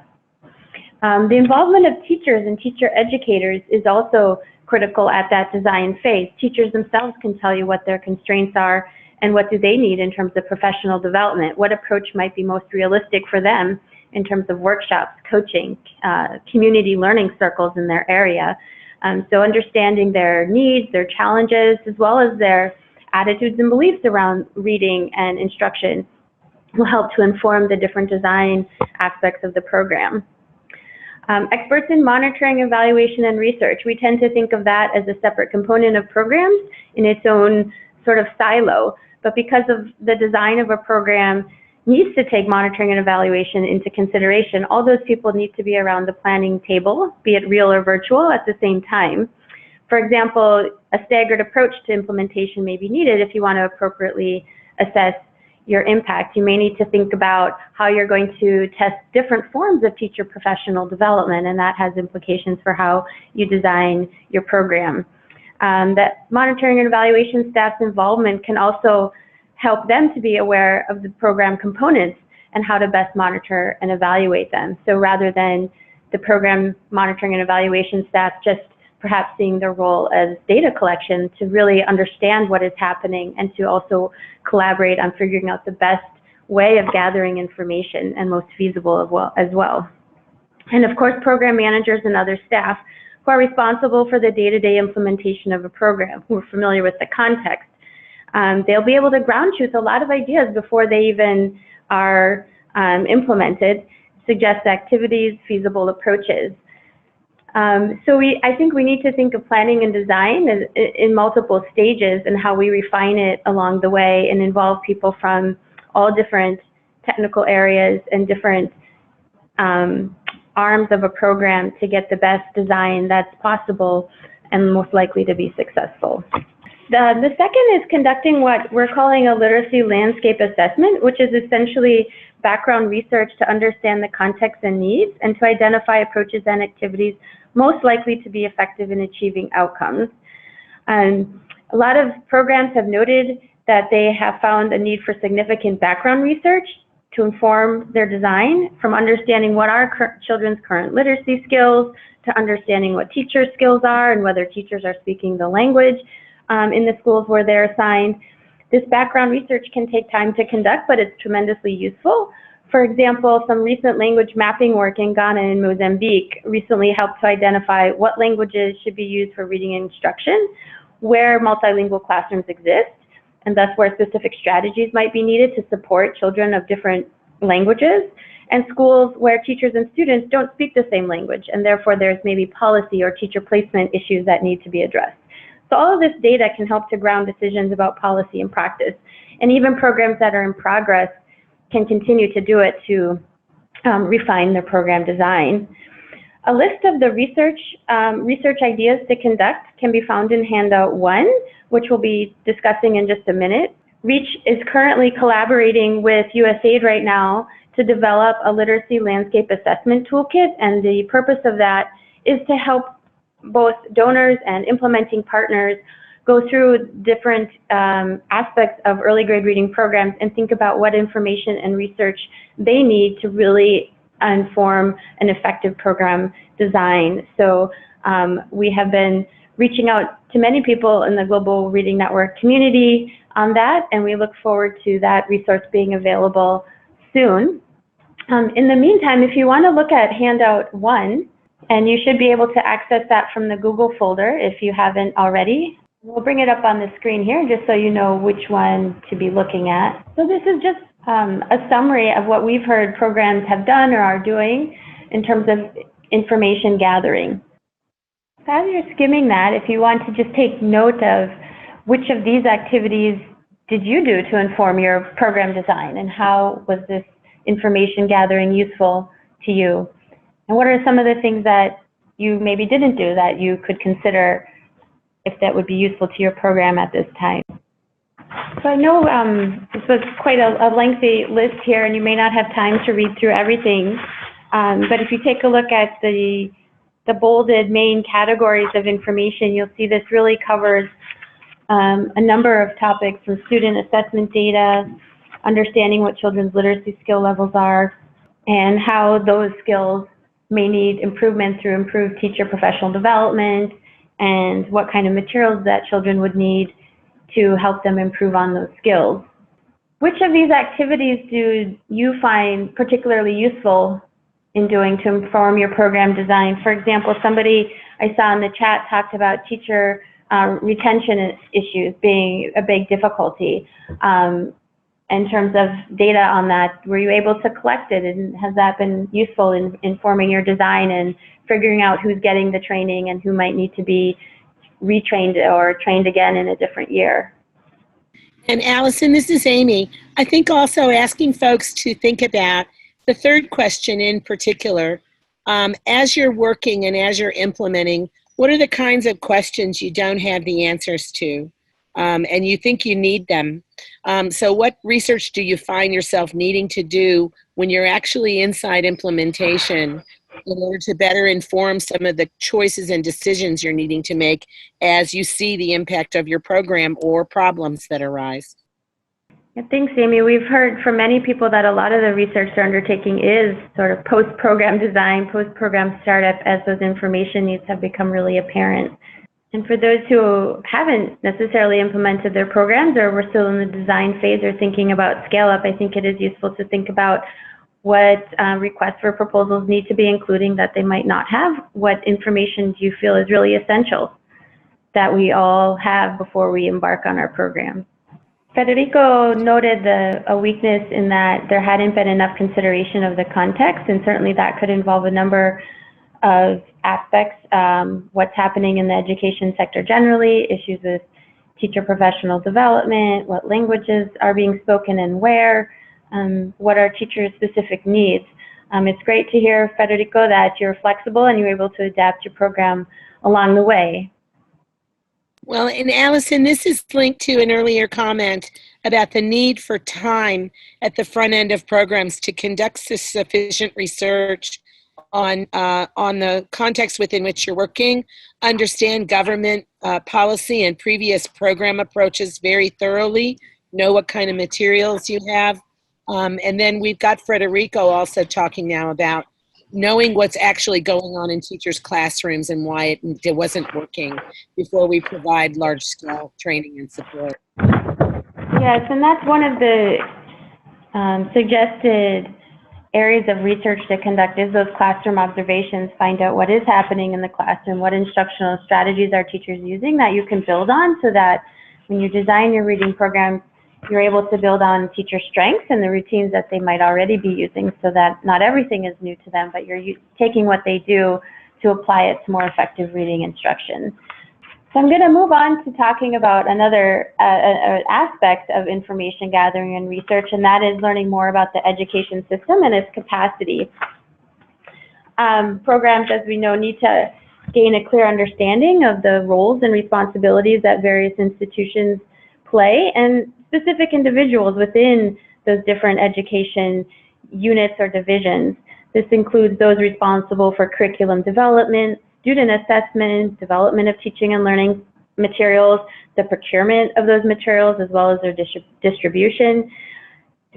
The involvement of teachers and teacher educators is also critical at that design phase. Teachers themselves can tell you what their constraints are and what do they need in terms of professional development, what approach might be most realistic for them in terms of workshops, coaching, community learning circles in their area. So understanding their needs, their challenges, as well as their attitudes and beliefs around reading and instruction will help to inform the different design aspects of the program. Experts in monitoring, evaluation, and research. We tend to think of that as a separate component of programs in its own sort of silo, but because of the design of a program needs to take monitoring and evaluation into consideration, all those people need to be around the planning table, be it real or virtual, at the same time. For example, a staggered approach to implementation may be needed if you want to appropriately assess your impact. You may need to think about how you're going to test different forms of teacher professional development, and that has implications for how you design your program. That monitoring and evaluation staff's involvement can also help them to be aware of the program components and how to best monitor and evaluate them. So rather than the program monitoring and evaluation staff just perhaps seeing their role as data collection, to really understand what is happening and to also collaborate on figuring out the best way of gathering information and most feasible as well. And of course, program managers and other staff who are responsible for the day-to-day implementation of a program, who are familiar with the context. They'll be able to ground truth a lot of ideas before they even are implemented, suggest activities, feasible approaches. I think we need to think of planning and design in multiple stages and how we refine it along the way and involve people from all different technical areas and different arms of a program to get the best design that's possible and most likely to be successful. The second is conducting what we're calling a literacy landscape assessment, which is essentially background research to understand the context and needs and to identify approaches and activities most likely to be effective in achieving outcomes. A lot of programs have noted that they have found a need for significant background research to inform their design, from understanding what are children's current literacy skills to understanding what teacher skills are and whether teachers are speaking the language in the schools where they're assigned. This background research can take time to conduct, but it's tremendously useful. For example, some recent language mapping work in Ghana and Mozambique recently helped to identify what languages should be used for reading instruction, where multilingual classrooms exist, and thus where specific strategies might be needed to support children of different languages, and schools where teachers and students don't speak the same language, and therefore there's maybe policy or teacher placement issues that need to be addressed. So all of this data can help to ground decisions about policy and practice, and even programs that are in progress can continue to do it to refine their program design. A list of the research ideas to conduct can be found in handout 1, which we'll be discussing in just a minute. REACH is currently collaborating with USAID right now to develop a literacy landscape assessment toolkit, and the purpose of that is to help both donors and implementing partners go through different aspects of early grade reading programs and think about what information and research they need to really inform an effective program design. So we have been reaching out to many people in the Global Reading Network community on that, and we look forward to that resource being available soon. In the meantime, if you want to look at handout 1, and you should be able to access that from the Google folder if you haven't already. We'll bring it up on the screen here just so you know which one to be looking at. So this is just a summary of what we've heard programs have done or are doing in terms of information gathering. So as you're skimming that, if you want to just take note of which of these activities did you do to inform your program design, and how was this information gathering useful to you? And what are some of the things that you maybe didn't do that you could consider if that would be useful to your program at this time? So I know this was quite a lengthy list here, and you may not have time to read through everything, but if you take a look at the bolded main categories of information, you'll see this really covers a number of topics, from student assessment data, understanding what children's literacy skill levels are, and how those skills may need improvement through improved teacher professional development, and what kind of materials that children would need to help them improve on those skills. Which of these activities do you find particularly useful in doing to inform your program design? For example, somebody I saw in the chat talked about teacher retention issues being a big difficulty. In terms of data on that, were you able to collect it, and has that been useful in informing your design and figuring out who's getting the training and who might need to be retrained or trained again in a different year? And Allison, this is Amy. I think also asking folks to think about the third question in particular. As you're working and as you're implementing, what are the kinds of questions you don't have the answers to, and you think you need them? So what research do you find yourself needing to do when you're actually inside implementation in order to better inform some of the choices and decisions you're needing to make as you see the impact of your program or problems that arise? Yeah, thanks, Amy. We've heard from many people that a lot of the research they're undertaking is sort of post-program design, post-program startup, as those information needs have become really apparent. And for those who haven't necessarily implemented their programs, or we're still in the design phase or thinking about scale up, I think it is useful to think about what requests for proposals need to be including that they might not have. What information do you feel is really essential that we all have before we embark on our program? Federico noted a weakness in that there hadn't been enough consideration of the context, and certainly that could involve a number of aspects, what's happening in the education sector generally, issues with teacher professional development, what languages are being spoken and where, what are teachers' specific needs. It's great to hear, Federico, that you're flexible and you're able to adapt your program along the way. Well, and Allison, this is linked to an earlier comment about the need for time at the front end of programs to conduct sufficient research on the context within which you're working, understand government policy and previous program approaches very thoroughly, know what kind of materials you have. And then we've got Federico also talking now about knowing what's actually going on in teachers' classrooms and why it wasn't working before we provide large-scale training and support. Yes, and that's one of the suggested areas of research to conduct is those classroom observations, find out what is happening in the classroom, what instructional strategies are teachers using that you can build on so that when you design your reading programs, you're able to build on teacher strengths and the routines that they might already be using so that not everything is new to them, but you're taking what they do to apply it to more effective reading instruction. So I'm going to move on to talking about another aspect of information gathering and research, and that is learning more about the education system and its capacity. Programs, as we know, need to gain a clear understanding of the roles and responsibilities that various institutions play and specific individuals within those different education units or divisions. This includes those responsible for curriculum development, student assessment, development of teaching and learning materials, the procurement of those materials, as well as their distribution,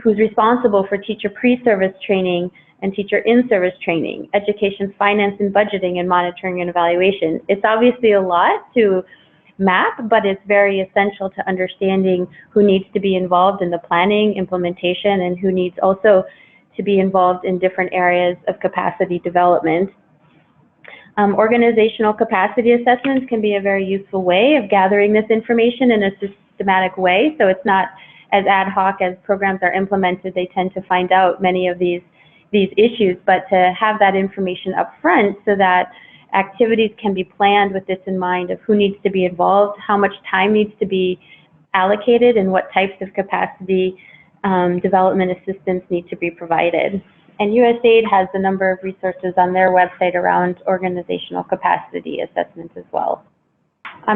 who's responsible for teacher pre-service training and teacher in-service training, education finance and budgeting and monitoring and evaluation. It's obviously a lot to map, but it's very essential to understanding who needs to be involved in the planning, implementation, and who needs also to be involved in different areas of capacity development. Organizational capacity assessments can be a very useful way of gathering this information in a systematic way, so it's not as ad hoc as programs are implemented. They tend to find out many of these issues, but to have that information up front so that activities can be planned with this in mind of who needs to be involved, how much time needs to be allocated, and what types of capacity development assistance need to be provided. And USAID has a number of resources on their website around organizational capacity assessments as well.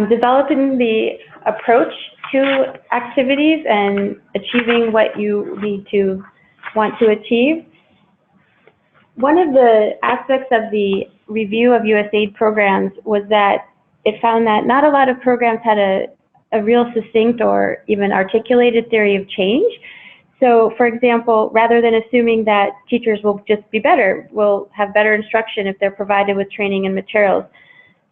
Developing the approach to activities and achieving what you want to achieve. One of the aspects of the review of USAID programs was that it found that not a lot of programs had a real succinct or even articulated theory of change. So, for example, rather than assuming that teachers will just be better, will have better instruction if they're provided with training and materials,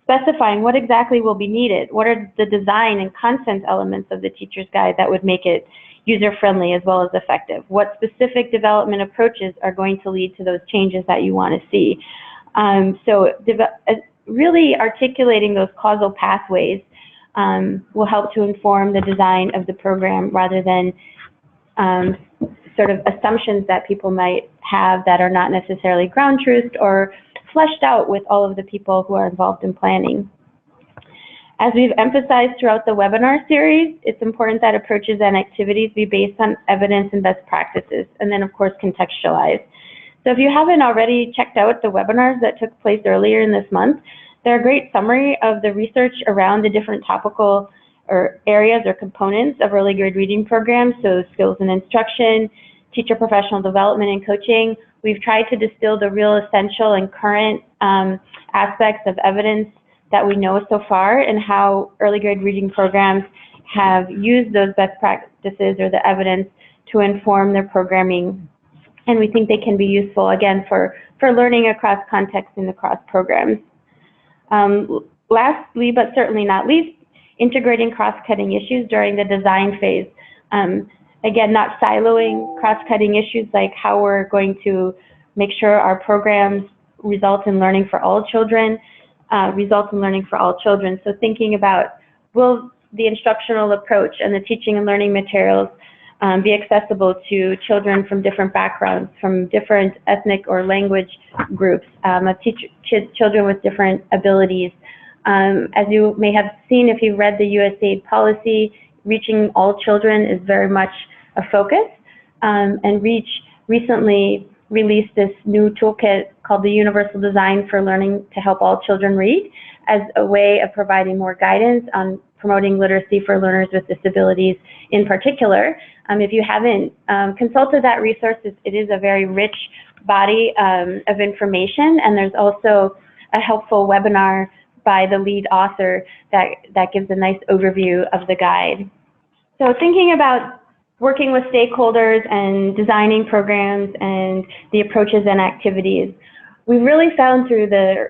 specifying what exactly will be needed, what are the design and content elements of the teacher's guide that would make it user-friendly as well as effective, what specific development approaches are going to lead to those changes that you want to see. So really articulating those causal pathways will help to inform the design of the program rather than sort of assumptions that people might have that are not necessarily ground truthed or fleshed out with all of the people who are involved in planning. As we've emphasized throughout the webinar series, it's important that approaches and activities be based on evidence and best practices, and then of course contextualized. So if you haven't already checked out the webinars that took place earlier in this month, they're a great summary of the research around the different topical or areas or components of early grade reading programs, so skills and instruction, teacher professional development and coaching. We've tried to distill the real essential and current aspects of evidence that we know so far and how early grade reading programs have used those best practices or the evidence to inform their programming. And we think they can be useful, again, for learning across contexts and across programs. Lastly, but certainly not least, integrating cross-cutting issues during the design phase. Again, not siloing cross-cutting issues like how we're going to make sure our programs result in learning for all children, So thinking about, will the instructional approach and the teaching and learning materials be accessible to children from different backgrounds, from different ethnic or language groups, children with different abilities. As you may have seen if you read the USAID policy, reaching all children is very much a focus, and REACH recently released this new toolkit called the Universal Design for Learning to Help All Children Read as a way of providing more guidance on promoting literacy for learners with disabilities in particular. If you haven't consulted that resource, it is a very rich body of information, and there's also a helpful webinar by the lead author that gives a nice overview of the guide. So thinking about working with stakeholders and designing programs and the approaches and activities, we've really found through the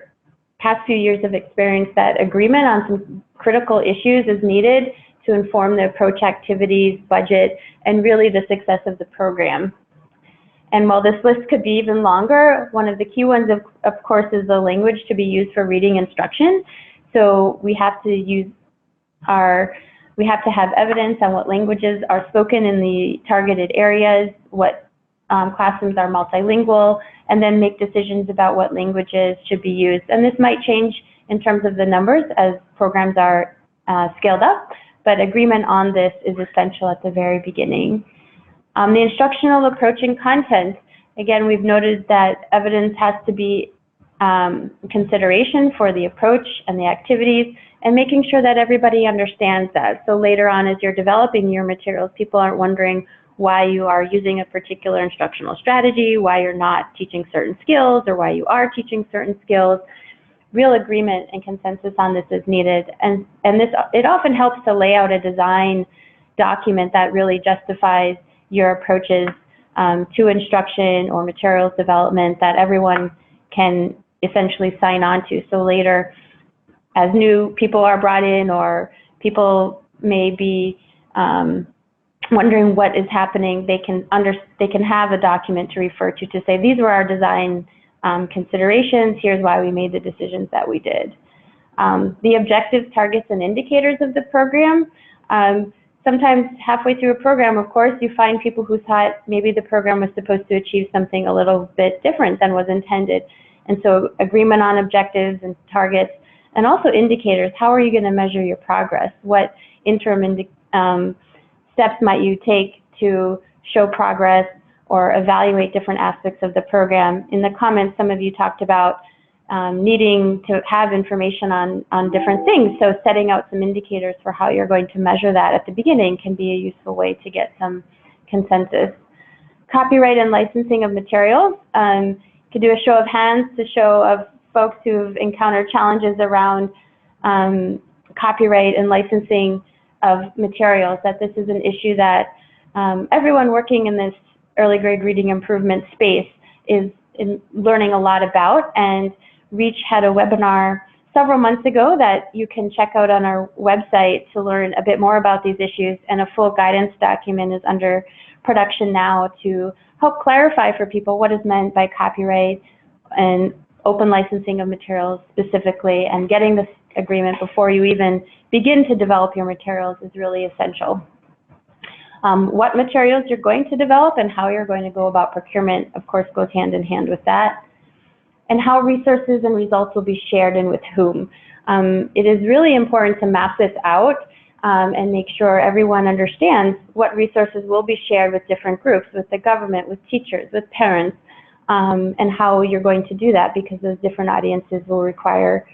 past few years of experience that agreement on some critical issues is needed to inform the approach, activities, budget, and really the success of the program. And while this list could be even longer, one of the key ones, of course, is the language to be used for reading instruction. So we have to have evidence on what languages are spoken in the targeted areas, what classrooms are multilingual, and then make decisions about what languages should be used. And this might change in terms of the numbers as programs are scaled up, but agreement on this is essential at the very beginning. The instructional approach and content, again, we've noted that evidence has to be consideration for the approach and the activities, and making sure that everybody understands that. So later on, as you're developing your materials, people aren't wondering why you are using a particular instructional strategy, why you're not teaching certain skills, or why you are teaching certain skills. Real agreement and consensus on this is needed, and it often helps to lay out a design document that really justifies your approaches to instruction or materials development that everyone can essentially sign on to. So later, as new people are brought in, or people may be wondering what is happening, they can have a document to refer to say, these were our design considerations, here's why we made the decisions that we did. The objectives, targets, and indicators of the program. Sometimes halfway through a program, of course, you find people who thought maybe the program was supposed to achieve something a little bit different than was intended. And so agreement on objectives and targets, and also indicators. How are you going to measure your progress? What interim steps might you take to show progress or evaluate different aspects of the program? In the comments, some of you talked about needing to have information on different things. So setting out some indicators for how you're going to measure that at the beginning can be a useful way to get some consensus. Copyright and licensing of materials. Could do a show of hands to show of folks who've encountered challenges around copyright and licensing of materials, that this is an issue that everyone working in this early grade reading improvement space is learning a lot about. And REACH had a webinar several months ago that you can check out on our website to learn a bit more about these issues, and a full guidance document is under production now to help clarify for people what is meant by copyright and open licensing of materials specifically, and getting this agreement before you even begin to develop your materials is really essential. What materials you're going to develop and how you're going to go about procurement, of course, goes hand in hand with that. And how resources and results will be shared and with whom. It is really important to map this out and make sure everyone understands what resources will be shared with different groups, with the government, with teachers, with parents, and how you're going to do that, because those different audiences will require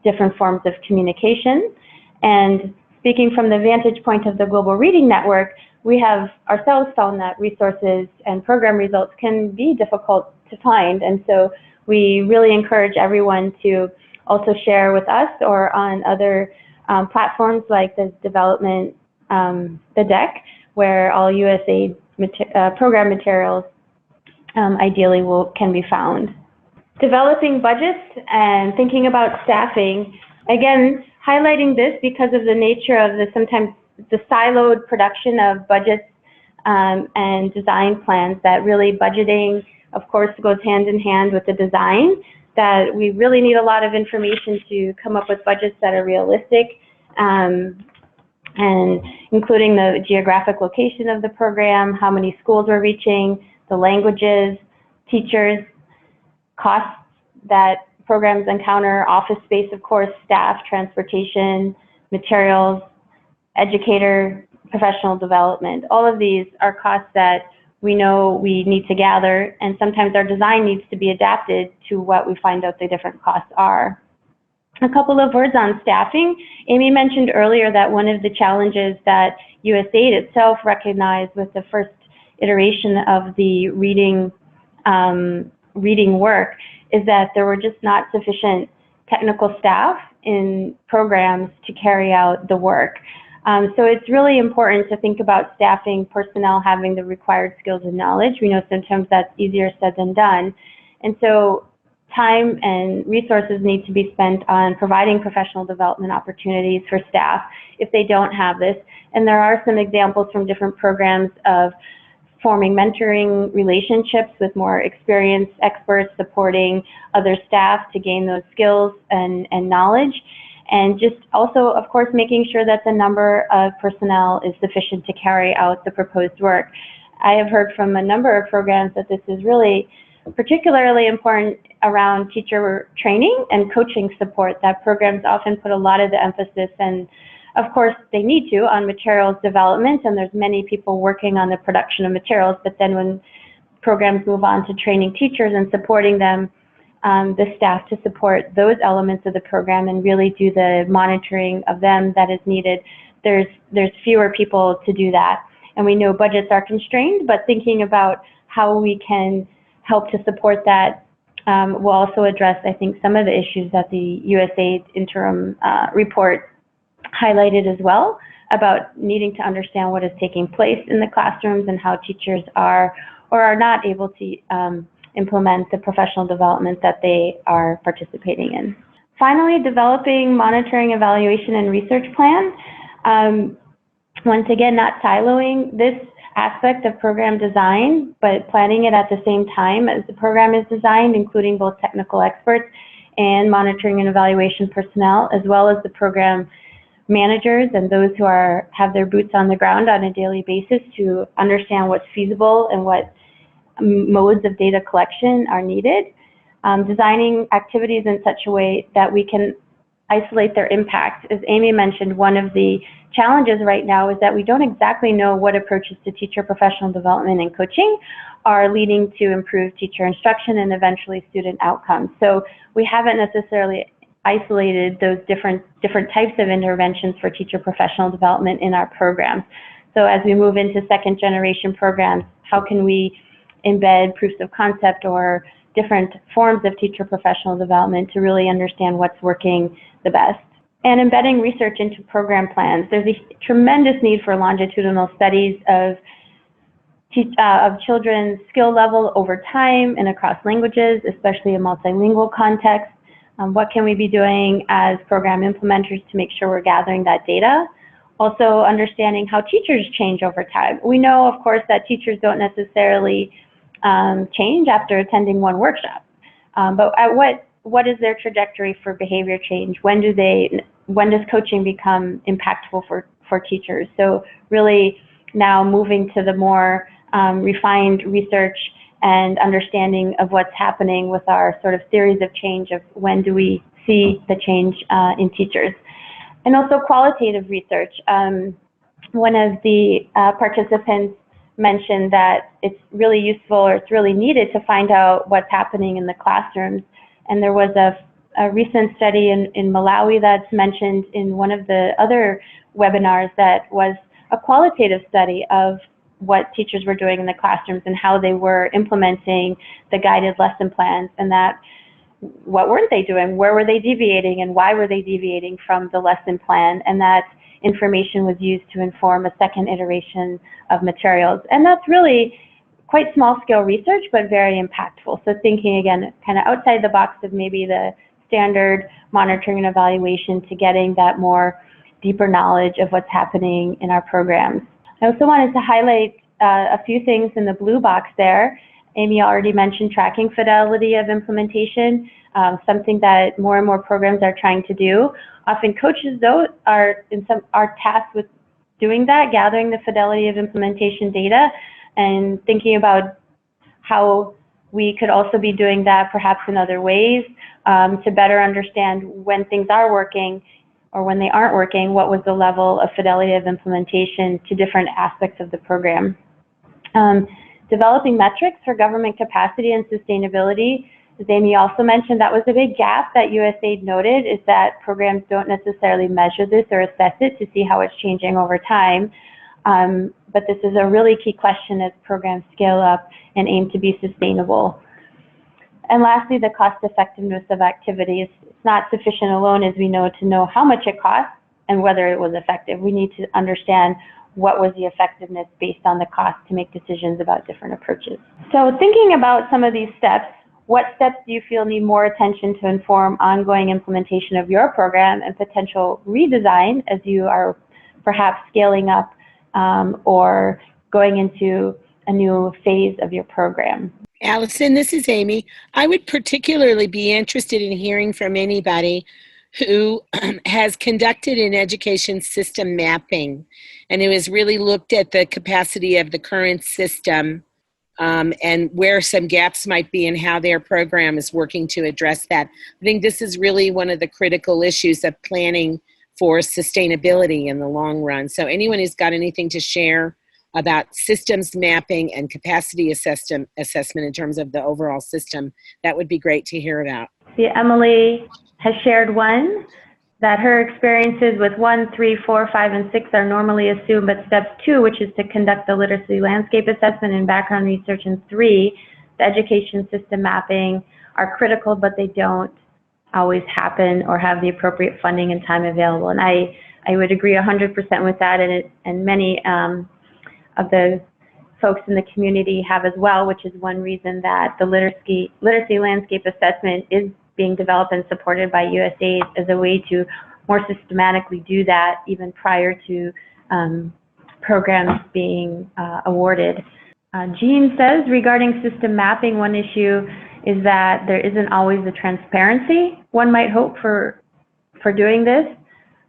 different forms of communication. And speaking from the vantage point of the Global Reading Network, we have ourselves found that resources and program results can be difficult to find. And so we really encourage everyone to also share with us or on other platforms like the development, the deck, where all USAID program materials ideally can be found. Developing budgets and thinking about staffing. Again, highlighting this because of the nature of sometimes the siloed production of budgets and design plans, that really budgeting, of course, goes hand in hand with the design, that we really need a lot of information to come up with budgets that are realistic and including the geographic location of the program, how many schools we're reaching, the languages, teachers, costs that programs encounter, office space, of course, staff, transportation, materials, educator, professional development. All of these are costs that we know we need to gather, and sometimes our design needs to be adapted to what we find out the different costs are. A couple of words on staffing. Amy mentioned earlier that one of the challenges that USAID itself recognized with the first iteration of the reading work is that there were just not sufficient technical staff in programs to carry out the work. So it's really important to think about staffing personnel having the required skills and knowledge. We know sometimes that's easier said than done. And so time and resources need to be spent on providing professional development opportunities for staff if they don't have this. And there are some examples from different programs of forming mentoring relationships with more experienced experts supporting other staff to gain those skills and knowledge. And just also, of course, making sure that the number of personnel is sufficient to carry out the proposed work. I have heard from a number of programs that this is really particularly important around teacher training and coaching support, that programs often put a lot of the emphasis, and of course they need to, on materials development, and there's many people working on the production of materials, but then when programs move on to training teachers and supporting them, the staff to support those elements of the program and really do the monitoring of them that is needed, there's fewer people to do that. And we know budgets are constrained, but thinking about how we can help to support that will also address, I think, some of the issues that the USAID interim report highlighted as well, about needing to understand what is taking place in the classrooms and how teachers are or are not able to implement the professional development that they are participating in. Finally, developing monitoring, evaluation, and research plans. Once again, not siloing this aspect of program design, but planning it at the same time as the program is designed, including both technical experts and monitoring and evaluation personnel, as well as the program managers and those who have their boots on the ground on a daily basis to understand what's feasible and what modes of data collection are needed. Designing activities in such a way that we can isolate their impact. As Amy mentioned, one of the challenges right now is that we don't exactly know what approaches to teacher professional development and coaching are leading to improved teacher instruction and eventually student outcomes. So we haven't necessarily isolated those different types of interventions for teacher professional development in our programs. So as we move into second generation programs, how can we embed proofs of concept or different forms of teacher professional development to really understand what's working the best? And embedding research into program plans. There's a tremendous need for longitudinal studies of children's skill level over time and across languages, especially in multilingual context. What can we be doing as program implementers to make sure we're gathering that data? Also understanding how teachers change over time. We know, of course, that teachers don't necessarily change after attending one workshop, but what is their trajectory for behavior change? When does coaching become impactful for teachers? So really now moving to the more refined research and understanding of what's happening with our sort of theories of change of when do we see the change in teachers. And also qualitative research. One of the participants mentioned that it's really useful or it's really needed to find out what's happening in the classrooms. And there was a recent study in Malawi that's mentioned in one of the other webinars that was a qualitative study of what teachers were doing in the classrooms and how they were implementing the guided lesson plans, and that what weren't they doing, where were they deviating, and why were they deviating from the lesson plan, and that information was used to inform a second iteration of materials. And that's really quite small scale research, but very impactful. So thinking again, kind of outside the box of maybe the standard monitoring and evaluation to getting that more deeper knowledge of what's happening in our programs. I also wanted to highlight a few things in the blue box there. Amy already mentioned tracking fidelity of implementation, something that more and more programs are trying to do. Often coaches, though, are tasked with doing that, gathering the fidelity of implementation data and thinking about how we could also be doing that perhaps in other ways to better understand when things are working or when they aren't working, what was the level of fidelity of implementation to different aspects of the program. Developing metrics for government capacity and sustainability, as Amy also mentioned, that was a big gap that USAID noted, is that programs don't necessarily measure this or assess it to see how it's changing over time. But this is a really key question as programs scale up and aim to be sustainable. And lastly, the cost effectiveness of activities. It's not sufficient alone, as we know, to know how much it costs and whether it was effective. We need to understand what was the effectiveness based on the cost to make decisions about different approaches. So thinking about some of these steps, what steps do you feel need more attention to inform ongoing implementation of your program and potential redesign as you are perhaps scaling up or going into a new phase of your program? Allison, this is Amy. I would particularly be interested in hearing from anybody who has conducted an education system mapping and who has really looked at the capacity of the current system and where some gaps might be and how their program is working to address that. I think this is really one of the critical issues of planning for sustainability in the long run. So anyone who's got anything to share about systems mapping and capacity assessment in terms of the overall system, that would be great to hear about. See, Emily has shared one, that her experiences with 1, 3, 4, 5, and 6 are normally assumed, but step 2, which is to conduct the literacy landscape assessment and background research, and 3, the education system mapping, are critical, but they don't always happen or have the appropriate funding and time available. And I would agree 100% with that, and many of the folks in the community have as well, which is one reason that the literacy landscape assessment is being developed and supported by USAID as a way to more systematically do that even prior to programs being awarded. Jean says, regarding system mapping, one issue is that there isn't always the transparency one might hope for doing this.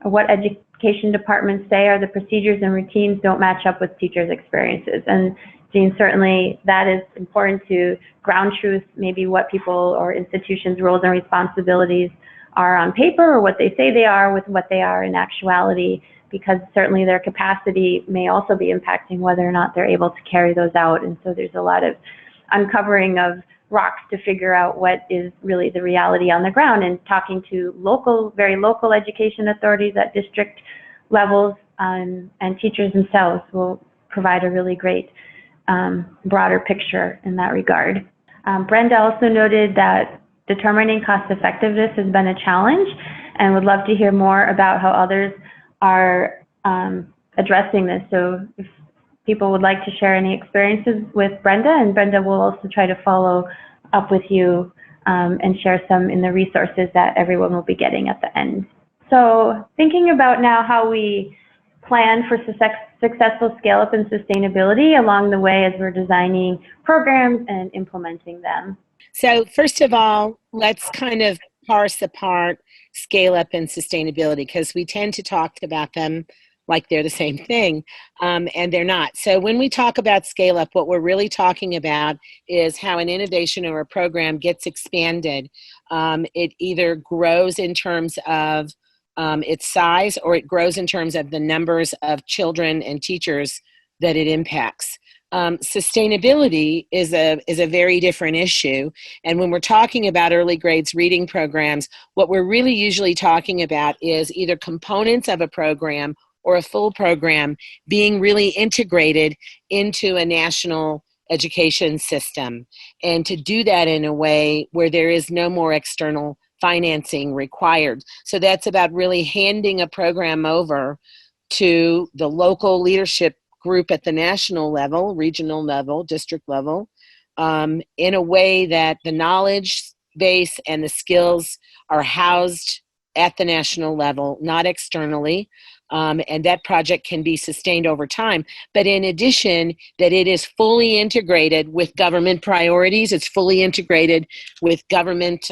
What education departments say are the procedures and routines don't match up with teachers' experiences. And Jean, certainly that is important to ground truth, maybe what people or institutions' roles and responsibilities are on paper or what they say they are with what they are in actuality, because certainly their capacity may also be impacting whether or not they're able to carry those out. And so there's a lot of uncovering of rocks to figure out what is really the reality on the ground, and talking to very local education authorities at district levels and teachers themselves will provide a really great broader picture in that regard. Brenda also noted that determining cost effectiveness has been a challenge, and would love to hear more about how others are addressing this. So if people would like to share any experiences with Brenda, and Brenda will also try to follow up with you and share some in the resources that everyone will be getting at the end. So thinking about now how we plan for successful scale-up and sustainability along the way as we're designing programs and implementing them. So first of all, let's kind of parse apart scale-up and sustainability, because we tend to talk about them like they're the same thing, and they're not. So when we talk about scale-up, what we're really talking about is how an innovation or a program gets expanded. It either grows in terms of its size, or it grows in terms of the numbers of children and teachers that it impacts. Sustainability is a very different issue. And when we're talking about early grades reading programs, what we're really usually talking about is either components of a program or a full program being really integrated into a national education system. And to do that in a way where there is no more external financing required. So that's about really handing a program over to the local leadership group at the national level, regional level, district level, in a way that the knowledge base and the skills are housed at the national level, not externally. and that project can be sustained over time. But in addition, that it is fully integrated with government priorities. It's fully integrated with government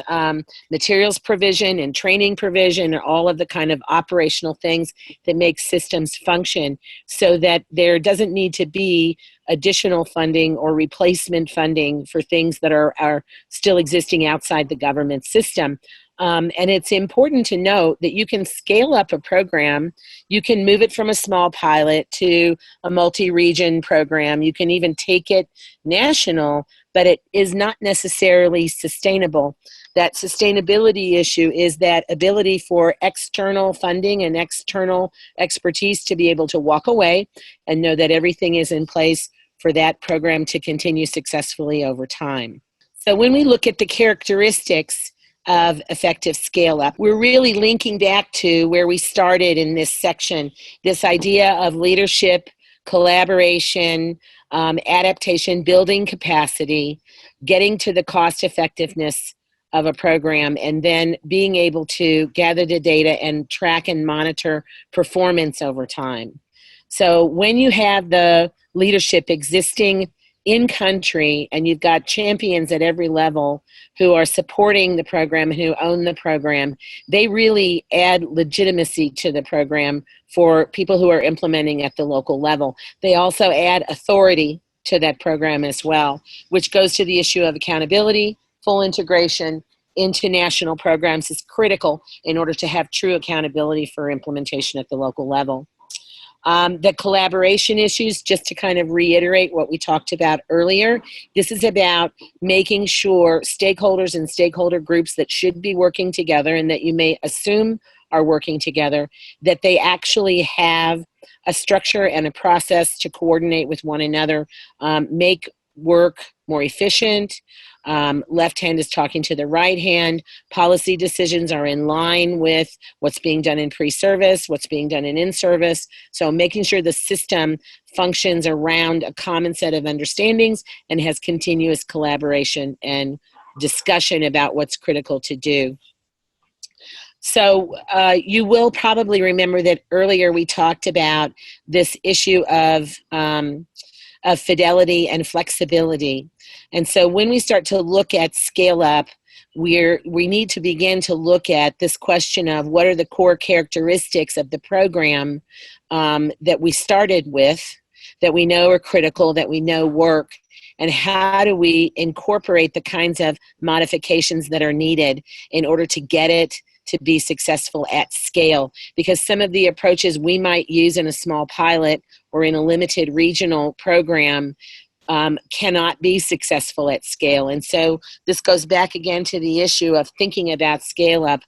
materials provision and training provision and all of the kind of operational things that make systems function, so that there doesn't need to be additional funding or replacement funding for things that are still existing outside the government system. And it's important to note that you can scale up a program. You can move it from a small pilot to a multi-region program. You can even take it national, but it is not necessarily sustainable. That sustainability issue is that ability for external funding and external expertise to be able to walk away and know that everything is in place for that program to continue successfully over time. So when we look at the characteristics of effective scale up, we're really linking back to where we started in this section, this idea of leadership, collaboration, adaptation, building capacity, getting to the cost effectiveness of a program, and then being able to gather the data and track and monitor performance over time. So when you have the leadership existing in country and you've got champions at every level who are supporting the program and who own the program, they really add legitimacy to the program for people who are implementing at the local level. They also add authority to that program as well, which goes to the issue of accountability. Full integration into national programs is critical in order to have true accountability for implementation at the local level. The collaboration issues, just to kind of reiterate what we talked about earlier, this is about making sure stakeholders and stakeholder groups that should be working together and that you may assume are working together, that they actually have a structure and a process to coordinate with one another, make work more efficient. Left hand is talking to the right hand. Policy decisions are in line with what's being done in pre-service, what's being done in in-service. So making sure the system functions around a common set of understandings and has continuous collaboration and discussion about what's critical to do. So you will probably remember that earlier we talked about this issue of fidelity and flexibility. And so when we start to look at scale up, we need to begin to look at this question of what are the core characteristics of the program that we started with, that we know are critical, that we know work, and how do we incorporate the kinds of modifications that are needed in order to get it to be successful at scale. Because some of the approaches we might use in a small pilot or in a limited regional program cannot be successful at scale. And so this goes back again to the issue of thinking about scale up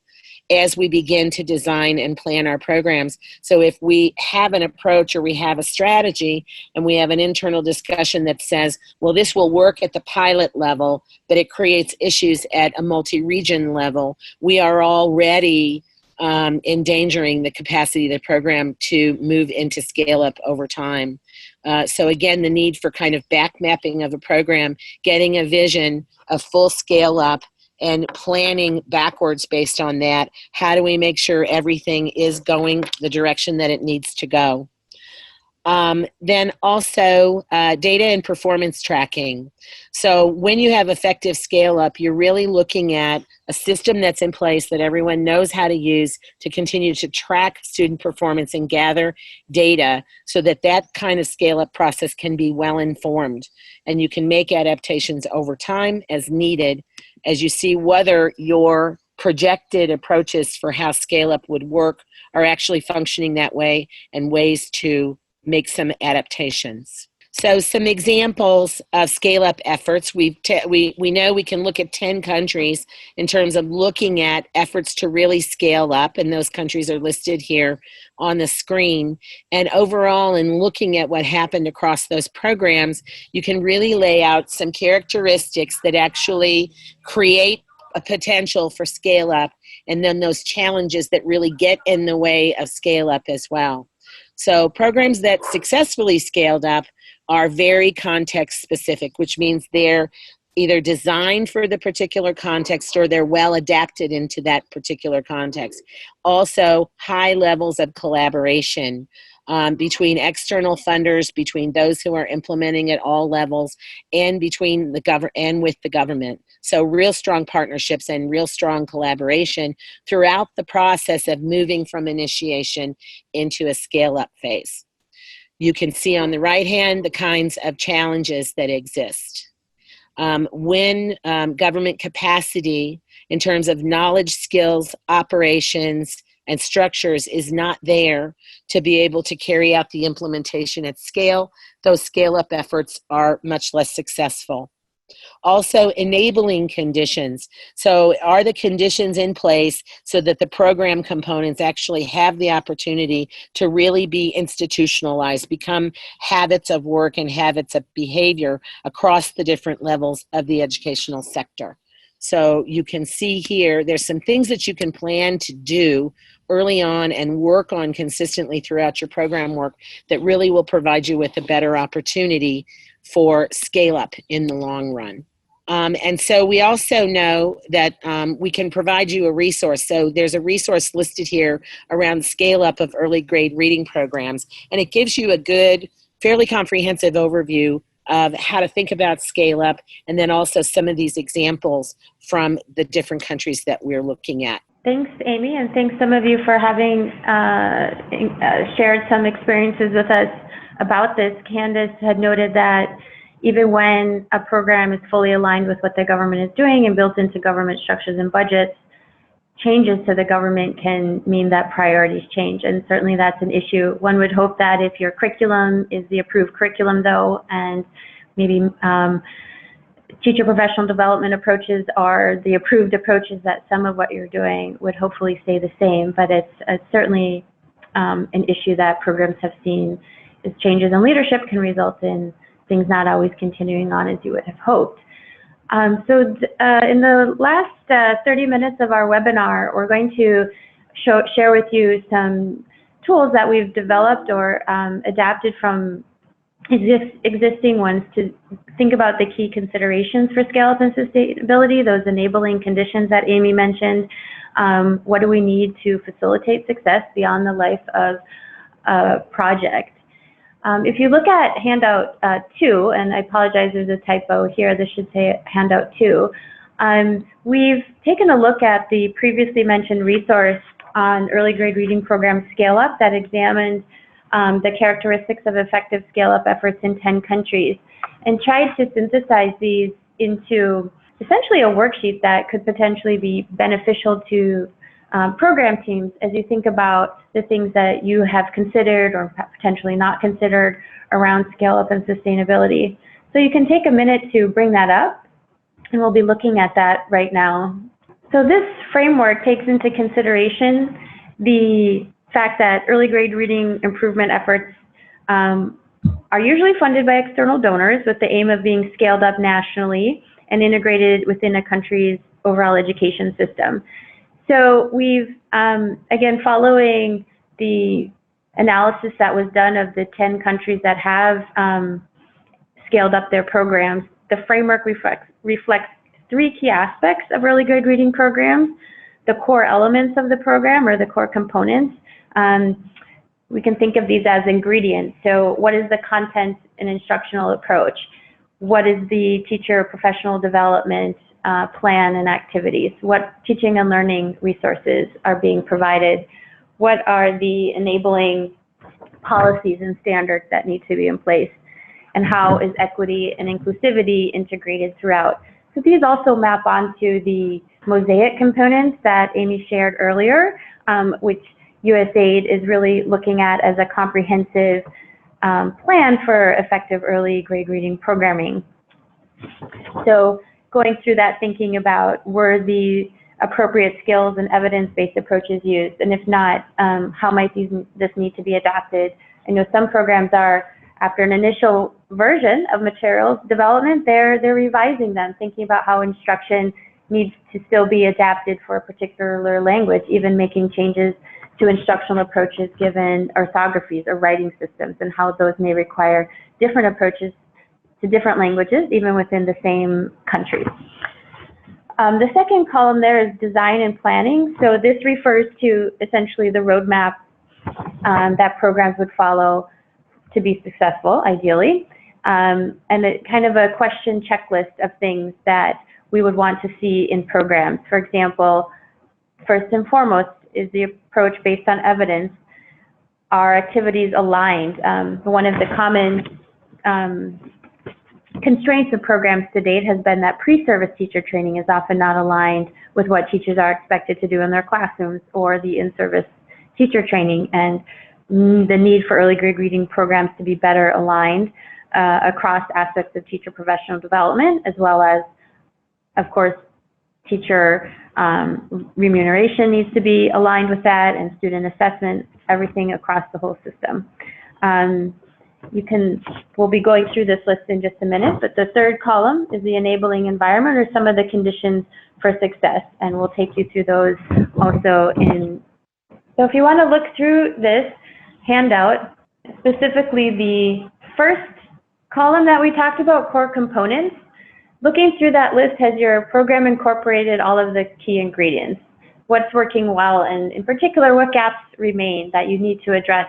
as we begin to design and plan our programs. So if we have an approach or we have a strategy and we have an internal discussion that says, well, this will work at the pilot level, but it creates issues at a multi-region level, we are already endangering the capacity of the program to move into scale up over time. So again, the need for kind of back mapping of a program, getting a vision of full scale up, and planning backwards based on that. How do we make sure everything is going the direction that it needs to go? Then also data and performance tracking. So when you have effective scale up, you're really looking at a system that's in place that everyone knows how to use to continue to track student performance and gather data so that that kind of scale up process can be well informed. And you can make adaptations over time as needed as you see whether your projected approaches for how scale up would work are actually functioning that way and ways to make some adaptations. So some examples of scale-up efforts. We know we can look at 10 countries in terms of looking at efforts to really scale up, and those countries are listed here on the screen. And overall, in looking at what happened across those programs, you can really lay out some characteristics that actually create a potential for scale-up, and then those challenges that really get in the way of scale-up as well. So programs that successfully scaled up are very context specific, which means they're either designed for the particular context or they're well adapted into that particular context. Also, high levels of collaboration between external funders, between those who are implementing at all levels, and between the and with the government. So real strong partnerships and real strong collaboration throughout the process of moving from initiation into a scale-up phase. You can see on the right hand the kinds of challenges that exist. When government capacity in terms of knowledge, skills, operations, and structures is not there to be able to carry out the implementation at scale, those scale-up efforts are much less successful. Also, enabling conditions. So are the conditions in place so that the program components actually have the opportunity to really be institutionalized, become habits of work and habits of behavior across the different levels of the educational sector? So you can see here, there's some things that you can plan to do early on and work on consistently throughout your program work that really will provide you with a better opportunity for scale up in the long run. And so we also know that we can provide you a resource. So there's a resource listed here around scale up of early grade reading programs, and it gives you a good, fairly comprehensive overview of how to think about scale up, and then also some of these examples from the different countries that we're looking at. Thanks, Amy, and thanks some of you for having shared some experiences with us about this. Candace had noted that even when a program is fully aligned with what the government is doing and built into government structures and budgets, changes to the government can mean that priorities change, and certainly that's an issue. One would hope that if your curriculum is the approved curriculum, though, and maybe teacher professional development approaches are the approved approaches, that some of what you're doing would hopefully stay the same, but it's certainly an issue that programs have seen is changes in leadership can result in things not always continuing on as you would have hoped. In the last 30 minutes of our webinar, we're going to share with you some tools that we've developed or adapted from existing ones to think about the key considerations for scale-up and sustainability, those enabling conditions that Amy mentioned. What do we need to facilitate success beyond the life of a project? If you look at handout 2, and I apologize, there's a typo here, this should say handout 2. We've taken a look at the previously mentioned resource on early grade reading program scale up that examined the characteristics of effective scale up efforts in 10 countries and tried to synthesize these into essentially a worksheet that could potentially be beneficial to program teams as you think about the things that you have considered or potentially not considered around scale up and sustainability. So you can take a minute to bring that up, and we'll be looking at that right now. So this framework takes into consideration the fact that early grade reading improvement efforts are usually funded by external donors with the aim of being scaled up nationally and integrated within a country's overall education system. So we've, again, following the analysis that was done of the 10 countries that have scaled up their programs, the framework reflects 3 key aspects of early grade reading programs: the core elements of the program, or the core components. We can think of these as ingredients. So what is the content and instructional approach? What is the teacher professional development plan and activities? What teaching and learning resources are being provided? What are the enabling policies and standards that need to be in place? And how is equity and inclusivity integrated throughout? So these also map onto the mosaic components that Amy shared earlier, which USAID is really looking at as a comprehensive plan for effective early grade reading programming. So going through that, thinking about were the appropriate skills and evidence-based approaches used, and if not, how might this need to be adapted? I know some programs are, after an initial version of materials development, they're revising them, thinking about how instruction needs to still be adapted for a particular language, even making changes to instructional approaches given orthographies or writing systems, and how those may require different approaches to different languages, even within the same country. The second column there is design and planning. So this refers to essentially the roadmap that programs would follow to be successful, ideally, and kind of a question checklist of things that we would want to see in programs. For example, first and foremost is the approach based on evidence. Are activities aligned? One of the common constraints of programs to date has been that pre-service teacher training is often not aligned with what teachers are expected to do in their classrooms, or the in-service teacher training, and the need for early grade reading programs to be better aligned across aspects of teacher professional development, as well as, of course, teacher remuneration needs to be aligned with that, and student assessment, everything across the whole system. We'll be going through this list in just a minute, but the third column is the enabling environment, or some of the conditions for success, and we'll take you through those also in. So if you want to look through this handout, specifically the first column that we talked about, core components, looking through that list, has your program incorporated all of the key ingredients? What's working well, and in particular, what gaps remain that you need to address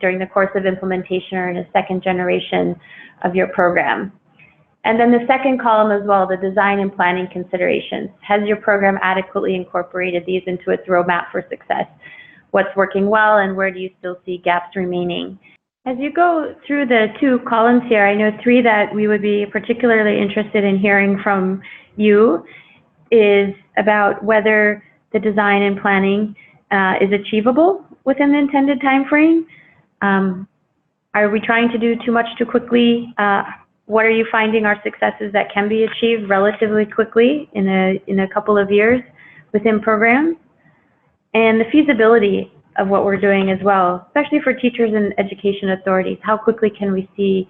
during the course of implementation or in a second generation of your program? And then the second column as well, the design and planning considerations. Has your program adequately incorporated these into its roadmap for success? What's working well, and where do you still see gaps remaining? As you go through the two columns here, I know three that we would be particularly interested in hearing from you is about whether the design and planning is achievable within the intended time frame. Are we trying to do too much too quickly? What are you finding are successes that can be achieved relatively quickly in a couple of years within programs? And the feasibility of what we're doing as well, especially for teachers and education authorities. How quickly can we see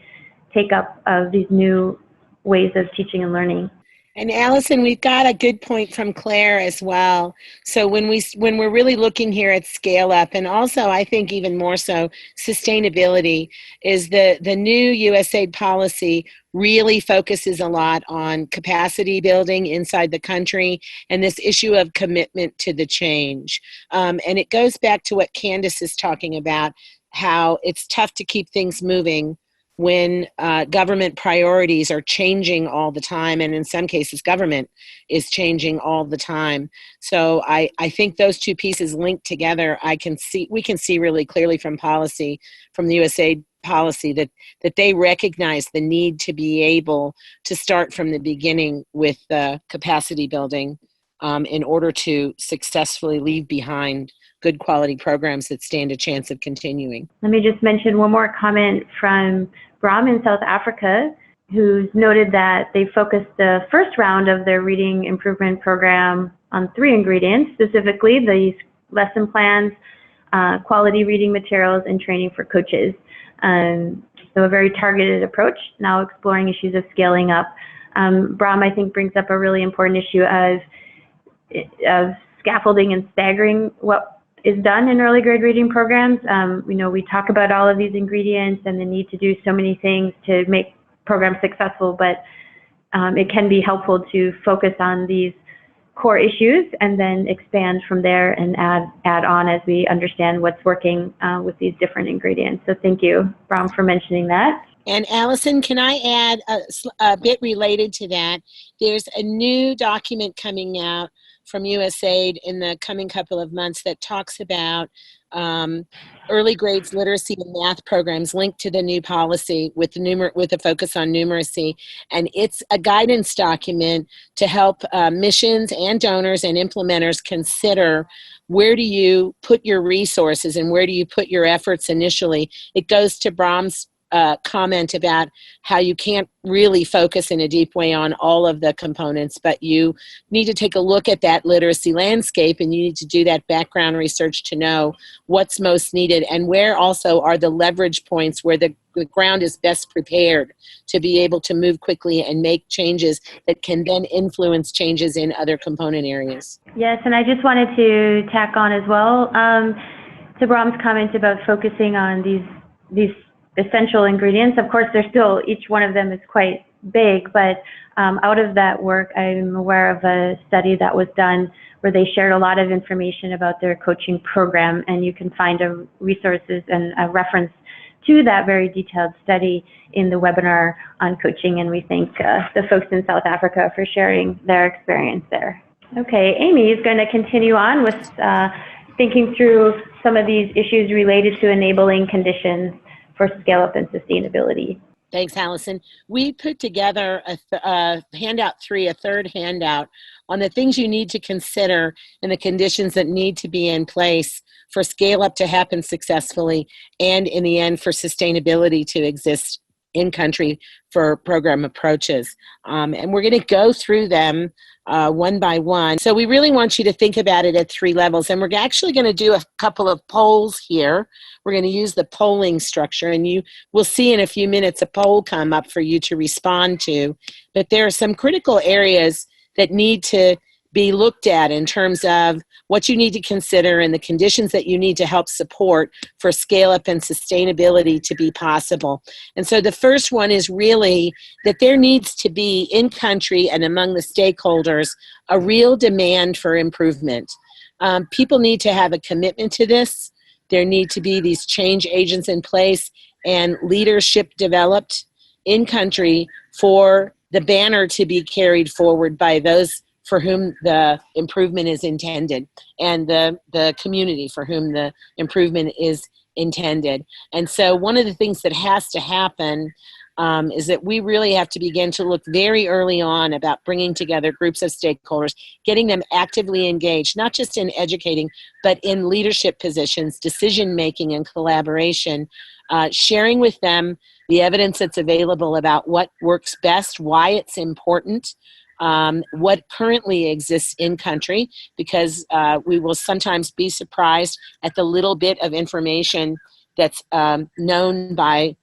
take up of these new ways of teaching and learning? And Allison, we've got a good point from Claire as well. So when we're really looking here at scale up, and also I think even more so sustainability, is the new USAID policy really focuses a lot on capacity building inside the country and this issue of commitment to the change. And it goes back to what Candace is talking about, how it's tough to keep things moving when government priorities are changing all the time, and in some cases government is changing all the time. So I think those two pieces linked together, we can see really clearly from policy, from the USAID policy, that they recognize the need to be able to start from the beginning with capacity building in order to successfully leave behind good quality programs that stand a chance of continuing. Let me just mention one more comment from Bram in South Africa, who's noted that they focused the first round of their reading improvement program on 3 ingredients, specifically the lesson plans, quality reading materials, and training for coaches. So a very targeted approach, now exploring issues of scaling up. Bram, I think, brings up a really important issue of scaffolding and staggering what is done in early grade reading programs. We talk about all of these ingredients and the need to do so many things to make programs successful, but it can be helpful to focus on these core issues and then expand from there and add on as we understand what's working with these different ingredients. So thank you, Bram, for mentioning that. And Allison, can I add a bit related to that? There's a new document coming out from USAID in the coming couple of months that talks about early grades literacy and math programs linked to the new policy with a focus on numeracy. And it's a guidance document to help missions and donors and implementers consider where do you put your resources and where do you put your efforts initially. It goes to Bram's comment about how you can't really focus in a deep way on all of the components, but you need to take a look at that literacy landscape, and you need to do that background research to know what's most needed and where also are the leverage points where the ground is best prepared to be able to move quickly and make changes that can then influence changes in other component areas. Yes, and I just wanted to tack on as well to Bram's comment about focusing on these essential ingredients. Of course, there's still, each one of them is quite big, but out of that work, I'm aware of a study that was done where they shared a lot of information about their coaching program, and you can find resources and a reference to that very detailed study in the webinar on coaching, and we thank the folks in South Africa for sharing their experience there. Okay, Amy is going to continue on with thinking through some of these issues related to enabling conditions for scale-up and sustainability. Thanks, Allison. We put together a handout 3, a third handout on the things you need to consider and the conditions that need to be in place for scale up to happen successfully, and in the end for sustainability to exist in country for program approaches. And we're going to go through them one by one. So we really want you to think about it at 3 levels, and we're actually going to do a couple of polls here. We're going to use the polling structure, and you will see in a few minutes a poll come up for you to respond to. But there are some critical areas that need to be looked at in terms of what you need to consider and the conditions that you need to help support for scale up and sustainability to be possible. And so the first one is really that there needs to be in country and among the stakeholders a real demand for improvement. People need to have a commitment to this. There need to be these change agents in place and leadership developed in country for the banner to be carried forward by those for whom the improvement is intended, and the community for whom the improvement is intended. And so one of the things that has to happen is that we really have to begin to look very early on about bringing together groups of stakeholders, getting them actively engaged, not just in educating, but in leadership positions, decision-making and collaboration, sharing with them the evidence that's available about what works best, why it's important, what currently exists in country, because we will sometimes be surprised at the little bit of information that's known by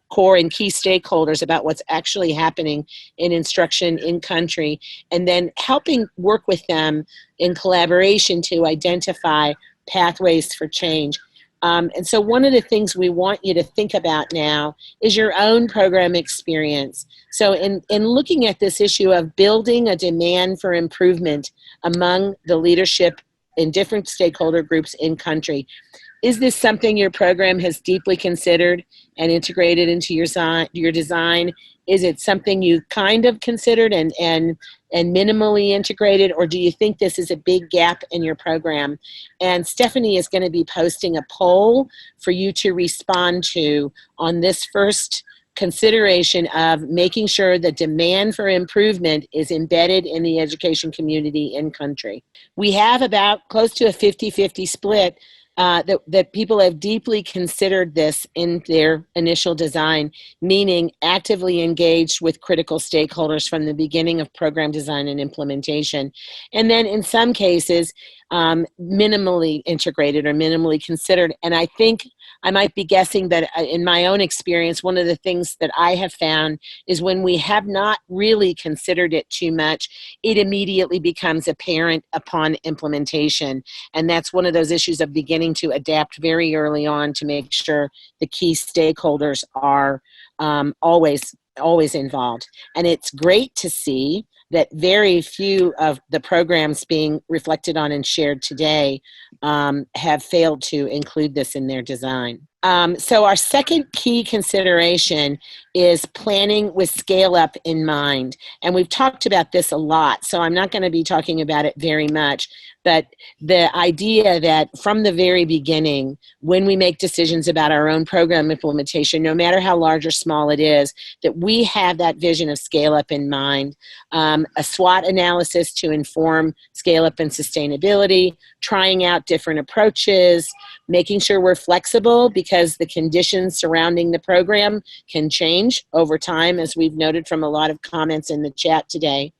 core and key stakeholders about what's actually happening in instruction in country, and then helping work with them in collaboration to identify pathways for change. And so one of the things we want you to think about now is your own program experience. So in looking at this issue of building a demand for improvement among the leadership in different stakeholder groups in country, is this something your program has deeply considered and integrated into your design? Is it something you kind of considered and minimally integrated, or do you think this is a big gap in your program? And Stephanie is going to be posting a poll for you to respond to on this first consideration of making sure the demand for improvement is embedded in the education community in country. We have about close to a 50-50 split that people have deeply considered this in their initial design, meaning actively engaged with critical stakeholders from the beginning of program design and implementation. And then in some cases, minimally integrated or minimally considered. And I think I might be guessing that in my own experience, one of the things that I have found is when we have not really considered it too much, it immediately becomes apparent upon implementation. And that's one of those issues of beginning to adapt very early on to make sure the key stakeholders are always involved. And it's great to see that very few of the programs being reflected on and shared today have failed to include this in their design. So our second key consideration is planning with scale up in mind. And we've talked about this a lot, so I'm not going to be talking about it very much. But the idea that from the very beginning, when we make decisions about our own program implementation, no matter how large or small it is, that we have that vision of scale up in mind, a SWOT analysis to inform scale up and sustainability, trying out different approaches, making sure we're flexible because the conditions surrounding the program can change over time, as we've noted from a lot of comments in the chat today.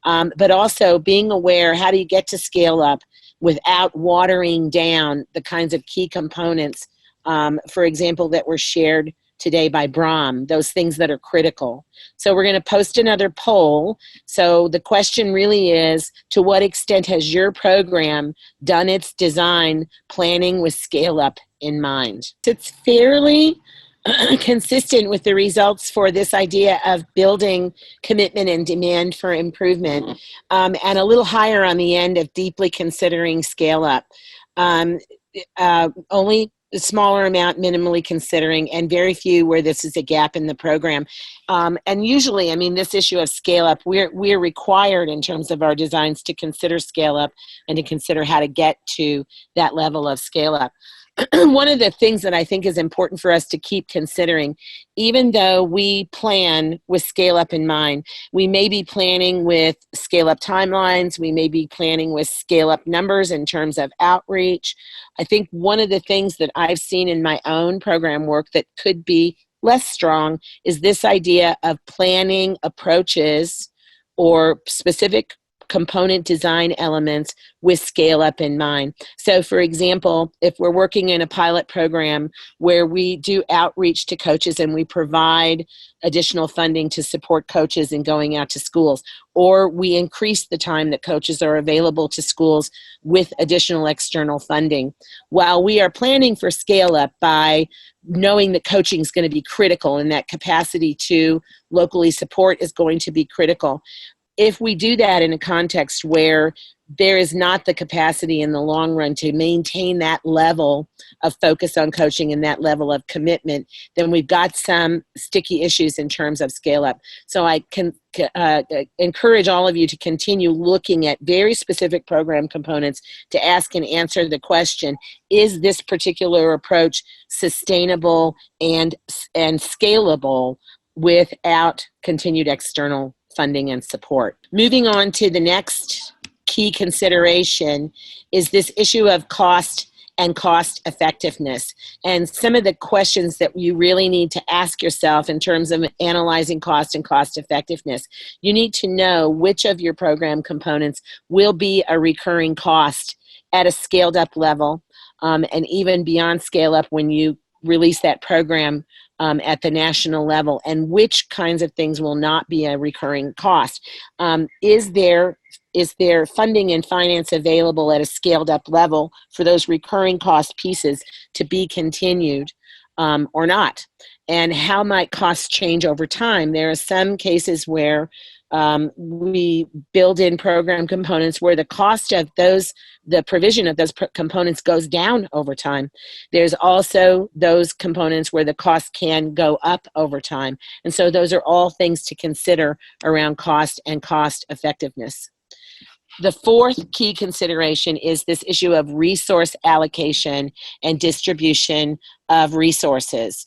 But also being aware, how do you get to scale up without watering down the kinds of key components, for example, that were shared today by Brahm, those things that are critical. So we're going to post another poll. So the question really is, to what extent has your program done its design planning with scale up in mind? It's fairly consistent with the results for this idea of building commitment and demand for improvement, and a little higher on the end of deeply considering scale up. Only a smaller amount minimally considering, and very few where this is a gap in the program. And usually, I mean, this issue of scale up, we're required in terms of our designs to consider scale up and to consider how to get to that level of scale up. One of the things that I think is important for us to keep considering, even though we plan with scale up in mind, we may be planning with scale up timelines, we may be planning with scale up numbers in terms of outreach. I think one of the things that I've seen in my own program work that could be less strong is this idea of planning approaches or specific component design elements with scale up in mind. So for example, if we're working in a pilot program where we do outreach to coaches and we provide additional funding to support coaches in going out to schools, or we increase the time that coaches are available to schools with additional external funding, while we are planning for scale up by knowing that coaching is going to be critical and that capacity to locally support is going to be critical, if we do that in a context where there is not the capacity in the long run to maintain that level of focus on coaching and that level of commitment, then we've got some sticky issues in terms of scale up. So I can encourage all of you to continue looking at very specific program components to ask and answer the question, is this particular approach sustainable and scalable without continued external funding and support? Moving on to the next key consideration is this issue of cost and cost effectiveness. And some of the questions that you really need to ask yourself in terms of analyzing cost and cost effectiveness. You need to know which of your program components will be a recurring cost at a scaled up level, and even beyond scale up when you release that program at the national level, and which kinds of things will not be a recurring cost. Is there funding and finance available at a scaled up level for those recurring cost pieces to be continued or not? And how might costs change over time? There are some cases where we build in program components where the cost of the provision of those components goes down over time. There's also those components where the cost can go up over time. And so those are all things to consider around cost and cost effectiveness. The fourth key consideration is this issue of resource allocation and distribution of resources.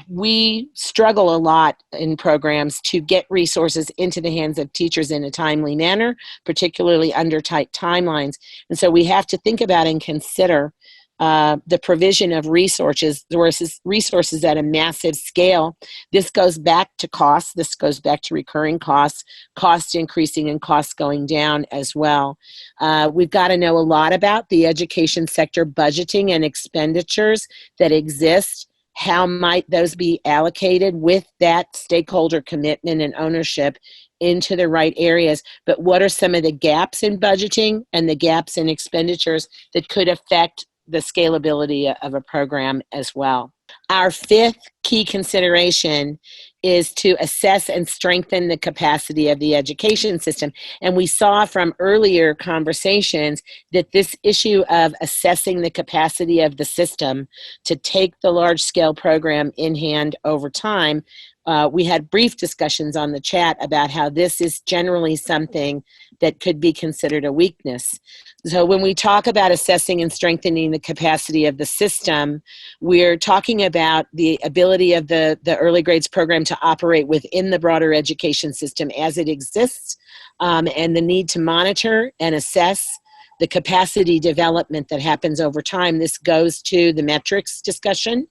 We struggle a lot in programs to get resources into the hands of teachers in a timely manner, particularly under tight timelines. And so we have to think about and consider the provision of resources at a massive scale. This goes back to costs. This goes back to recurring costs, costs increasing and costs going down as well. We've got to know a lot about the education sector budgeting and expenditures that exist. How might those be allocated with that stakeholder commitment and ownership into the right areas? But what are some of the gaps in budgeting and the gaps in expenditures that could affect the scalability of a program as well? Our fifth key consideration is to assess and strengthen the capacity of the education system. And we saw from earlier conversations that this issue of assessing the capacity of the system to take the large-scale program in hand over time, we had brief discussions on the chat about how this is generally something that could be considered a weakness. So when we talk about assessing and strengthening the capacity of the system, we're talking about the ability of the early grades program to operate within the broader education system as it exists, and the need to monitor and assess the capacity development that happens over time. This goes to the metrics discussion,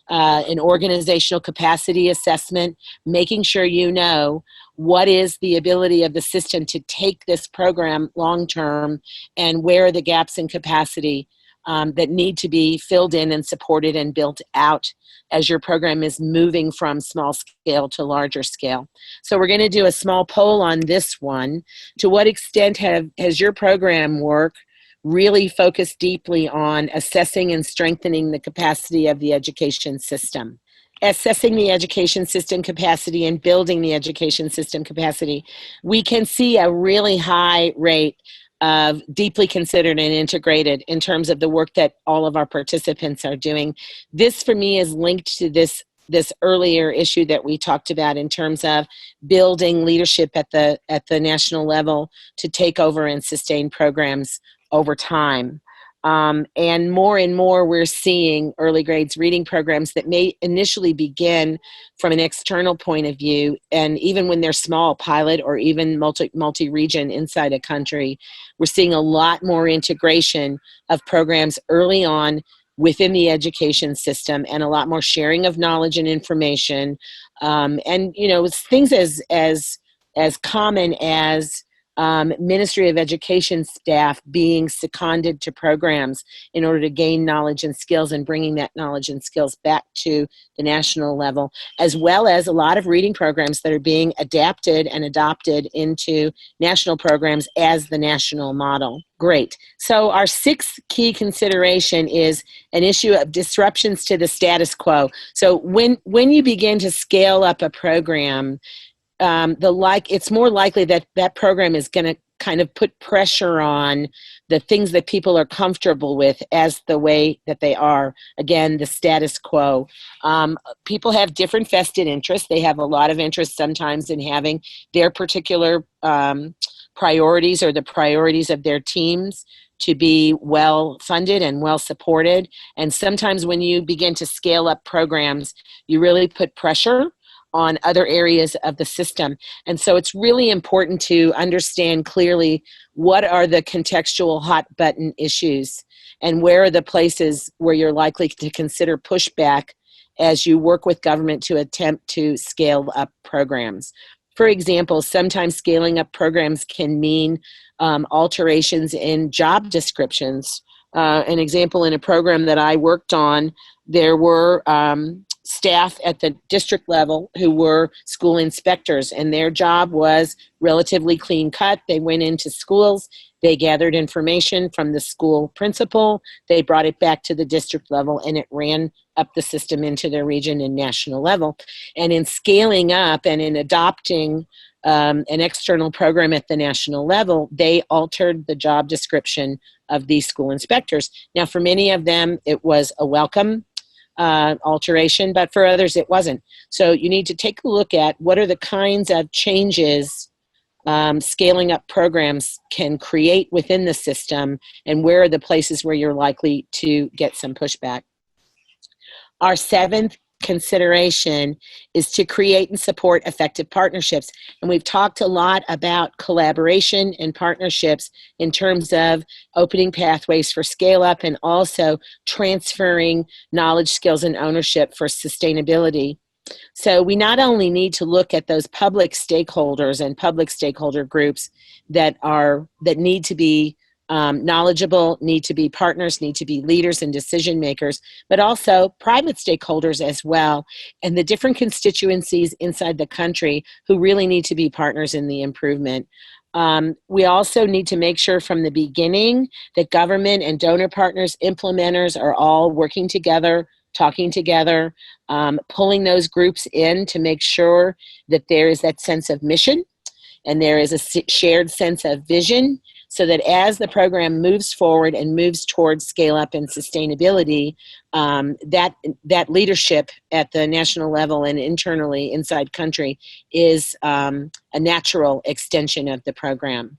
an organizational capacity assessment, making sure you know what is the ability of the system to take this program long-term and where are the gaps in capacity that need to be filled in and supported and built out as your program is moving from small scale to larger scale. So we're going to do a small poll on this one. To what extent has your program work really focus deeply on assessing and strengthening the capacity of the education system. Assessing the education system capacity and building the education system capacity, we can see a really high rate of deeply considered and integrated in terms of the work that all of our participants are doing. This, for me, is linked to this earlier issue that we talked about in terms of building leadership at the national level to take over and sustain programs over time. And more we're seeing early grades reading programs that may initially begin from an external point of view, and even when they're small, pilot or even multi-region inside a country, we're seeing a lot more integration of programs early on within the education system, and a lot more sharing of knowledge and information, and things as common as Ministry of Education staff being seconded to programs in order to gain knowledge and skills, and bringing that knowledge and skills back to the national level, as well as a lot of reading programs that are being adapted and adopted into national programs as the national model. Great. So our sixth key consideration is an issue of disruptions to the status quo. So when you begin to scale up a program, it's more likely that that program is going to kind of put pressure on the things that people are comfortable with as the way that they are. Again, the status quo. People have different vested interests. They have a lot of interest sometimes in having their particular priorities or the priorities of their teams to be well funded and well supported. And sometimes when you begin to scale up programs, you really put pressure on other areas of the system. And so it's really important to understand clearly what are the contextual hot button issues, and where are the places where you're likely to consider pushback as you work with government to attempt to scale up programs. For example, sometimes scaling up programs can mean alterations in job descriptions. An example, in a program that I worked on, there were staff at the district level who were school inspectors, and their job was relatively clean cut. They went into schools, they gathered information from the school principal, they brought it back to the district level, and it ran up the system into their region and national level. And in scaling up and in adopting an external program at the national level, they altered the job description of these school inspectors. Now, for many of them, it was a welcome alteration, but for others it wasn't. So you need to take a look at what are the kinds of changes scaling up programs can create within the system, and where are the places where you're likely to get some pushback. Our seventh consideration is to create and support effective partnerships. And we've talked a lot about collaboration and partnerships in terms of opening pathways for scale up, and also transferring knowledge, skills, and ownership for sustainability. So we not only need to look at those public stakeholders and public stakeholder groups that need to be knowledgeable, need to be partners, need to be leaders and decision makers, but also private stakeholders as well, and the different constituencies inside the country who really need to be partners in the improvement. We also need to make sure from the beginning that government and donor partners, implementers are all working together, talking together, pulling those groups in to make sure that there is that sense of mission and there is a shared sense of vision, so that as the program moves forward and moves towards scale up and sustainability, that leadership at the national level and internally inside country is a natural extension of the program.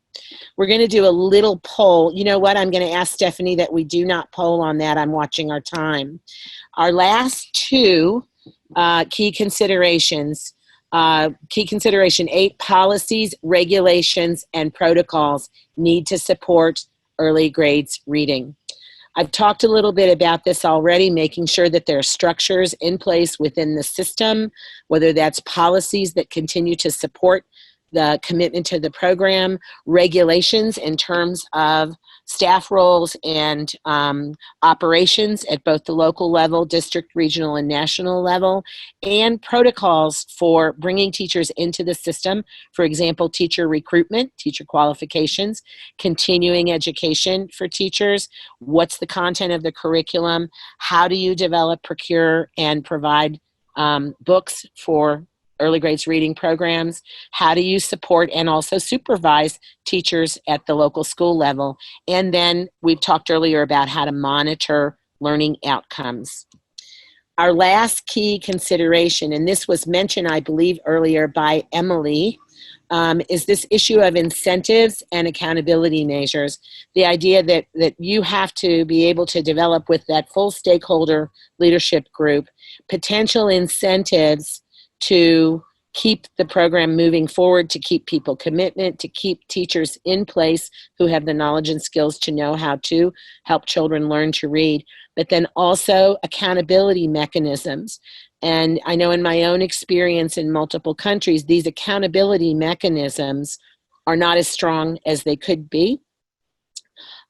We're going to do a little poll. You know what? I'm going to ask Stephanie that we do not poll on that. I'm watching our time. Our last two key considerations. Key consideration 8, policies, regulations, and protocols need to support early grades reading. I've talked a little bit about this already, making sure that there are structures in place within the system, whether that's policies that continue to support the commitment to the program, regulations in terms of staff roles and operations at both the local level, district, regional, and national level, and protocols for bringing teachers into the system. For example, teacher recruitment, teacher qualifications, continuing education for teachers, what's the content of the curriculum, how do you develop, procure, and provide books for early grades reading programs, how do you support and also supervise teachers at the local school level, and then we've talked earlier about how to monitor learning outcomes. Our last key consideration, and this was mentioned, I believe, earlier by Emily, is this issue of incentives and accountability measures. The idea that you have to be able to develop with that full stakeholder leadership group potential incentives to keep the program moving forward, to keep people commitment, to keep teachers in place who have the knowledge and skills to know how to help children learn to read, but then also accountability mechanisms. And I know in my own experience in multiple countries, these accountability mechanisms are not as strong as they could be.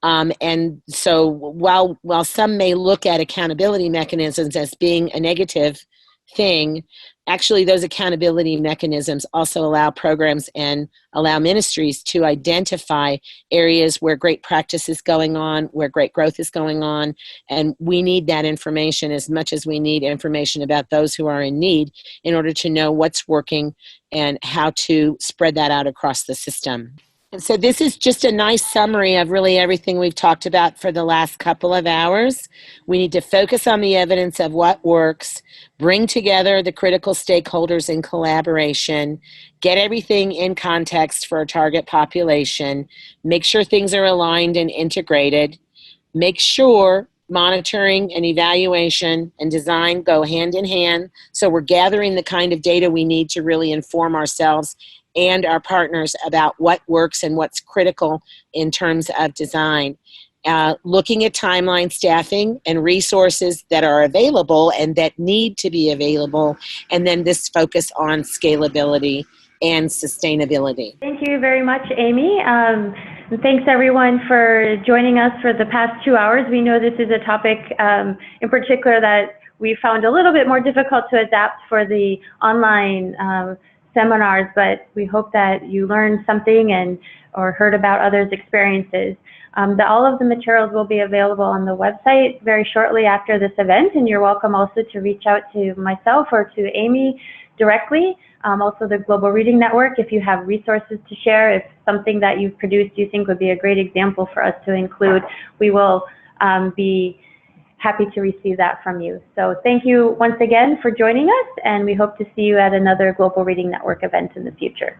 And so while some may look at accountability mechanisms as being a negative thing, actually those accountability mechanisms also allow programs and allow ministries to identify areas where great practice is going on, where great growth is going on, and we need that information as much as we need information about those who are in need in order to know what's working and how to spread that out across the system. And so this is just a nice summary of really everything we've talked about for the last couple of hours. We need to focus on the evidence of what works, bring together the critical stakeholders in collaboration, get everything in context for a target population, make sure things are aligned and integrated, make sure monitoring and evaluation and design go hand in hand, so we're gathering the kind of data we need to really inform ourselves and our partners about what works and what's critical in terms of design. Looking at timeline, staffing, and resources that are available and that need to be available, and then this focus on scalability and sustainability. Thank you very much, Amy. And thanks everyone for joining us for the past 2 hours. We know this is a topic in particular that we found a little bit more difficult to adapt for the online seminars, but we hope that you learned something or heard about others' experiences. All of the materials will be available on the website very shortly after this event, and you're welcome also to reach out to myself or to Amy directly. Also the Global Reading Network, if you have resources to share, if something that you've produced you think would be a great example for us to include, we will be happy to receive that from you. So thank you once again for joining us, and we hope to see you at another Global Reading Network event in the future.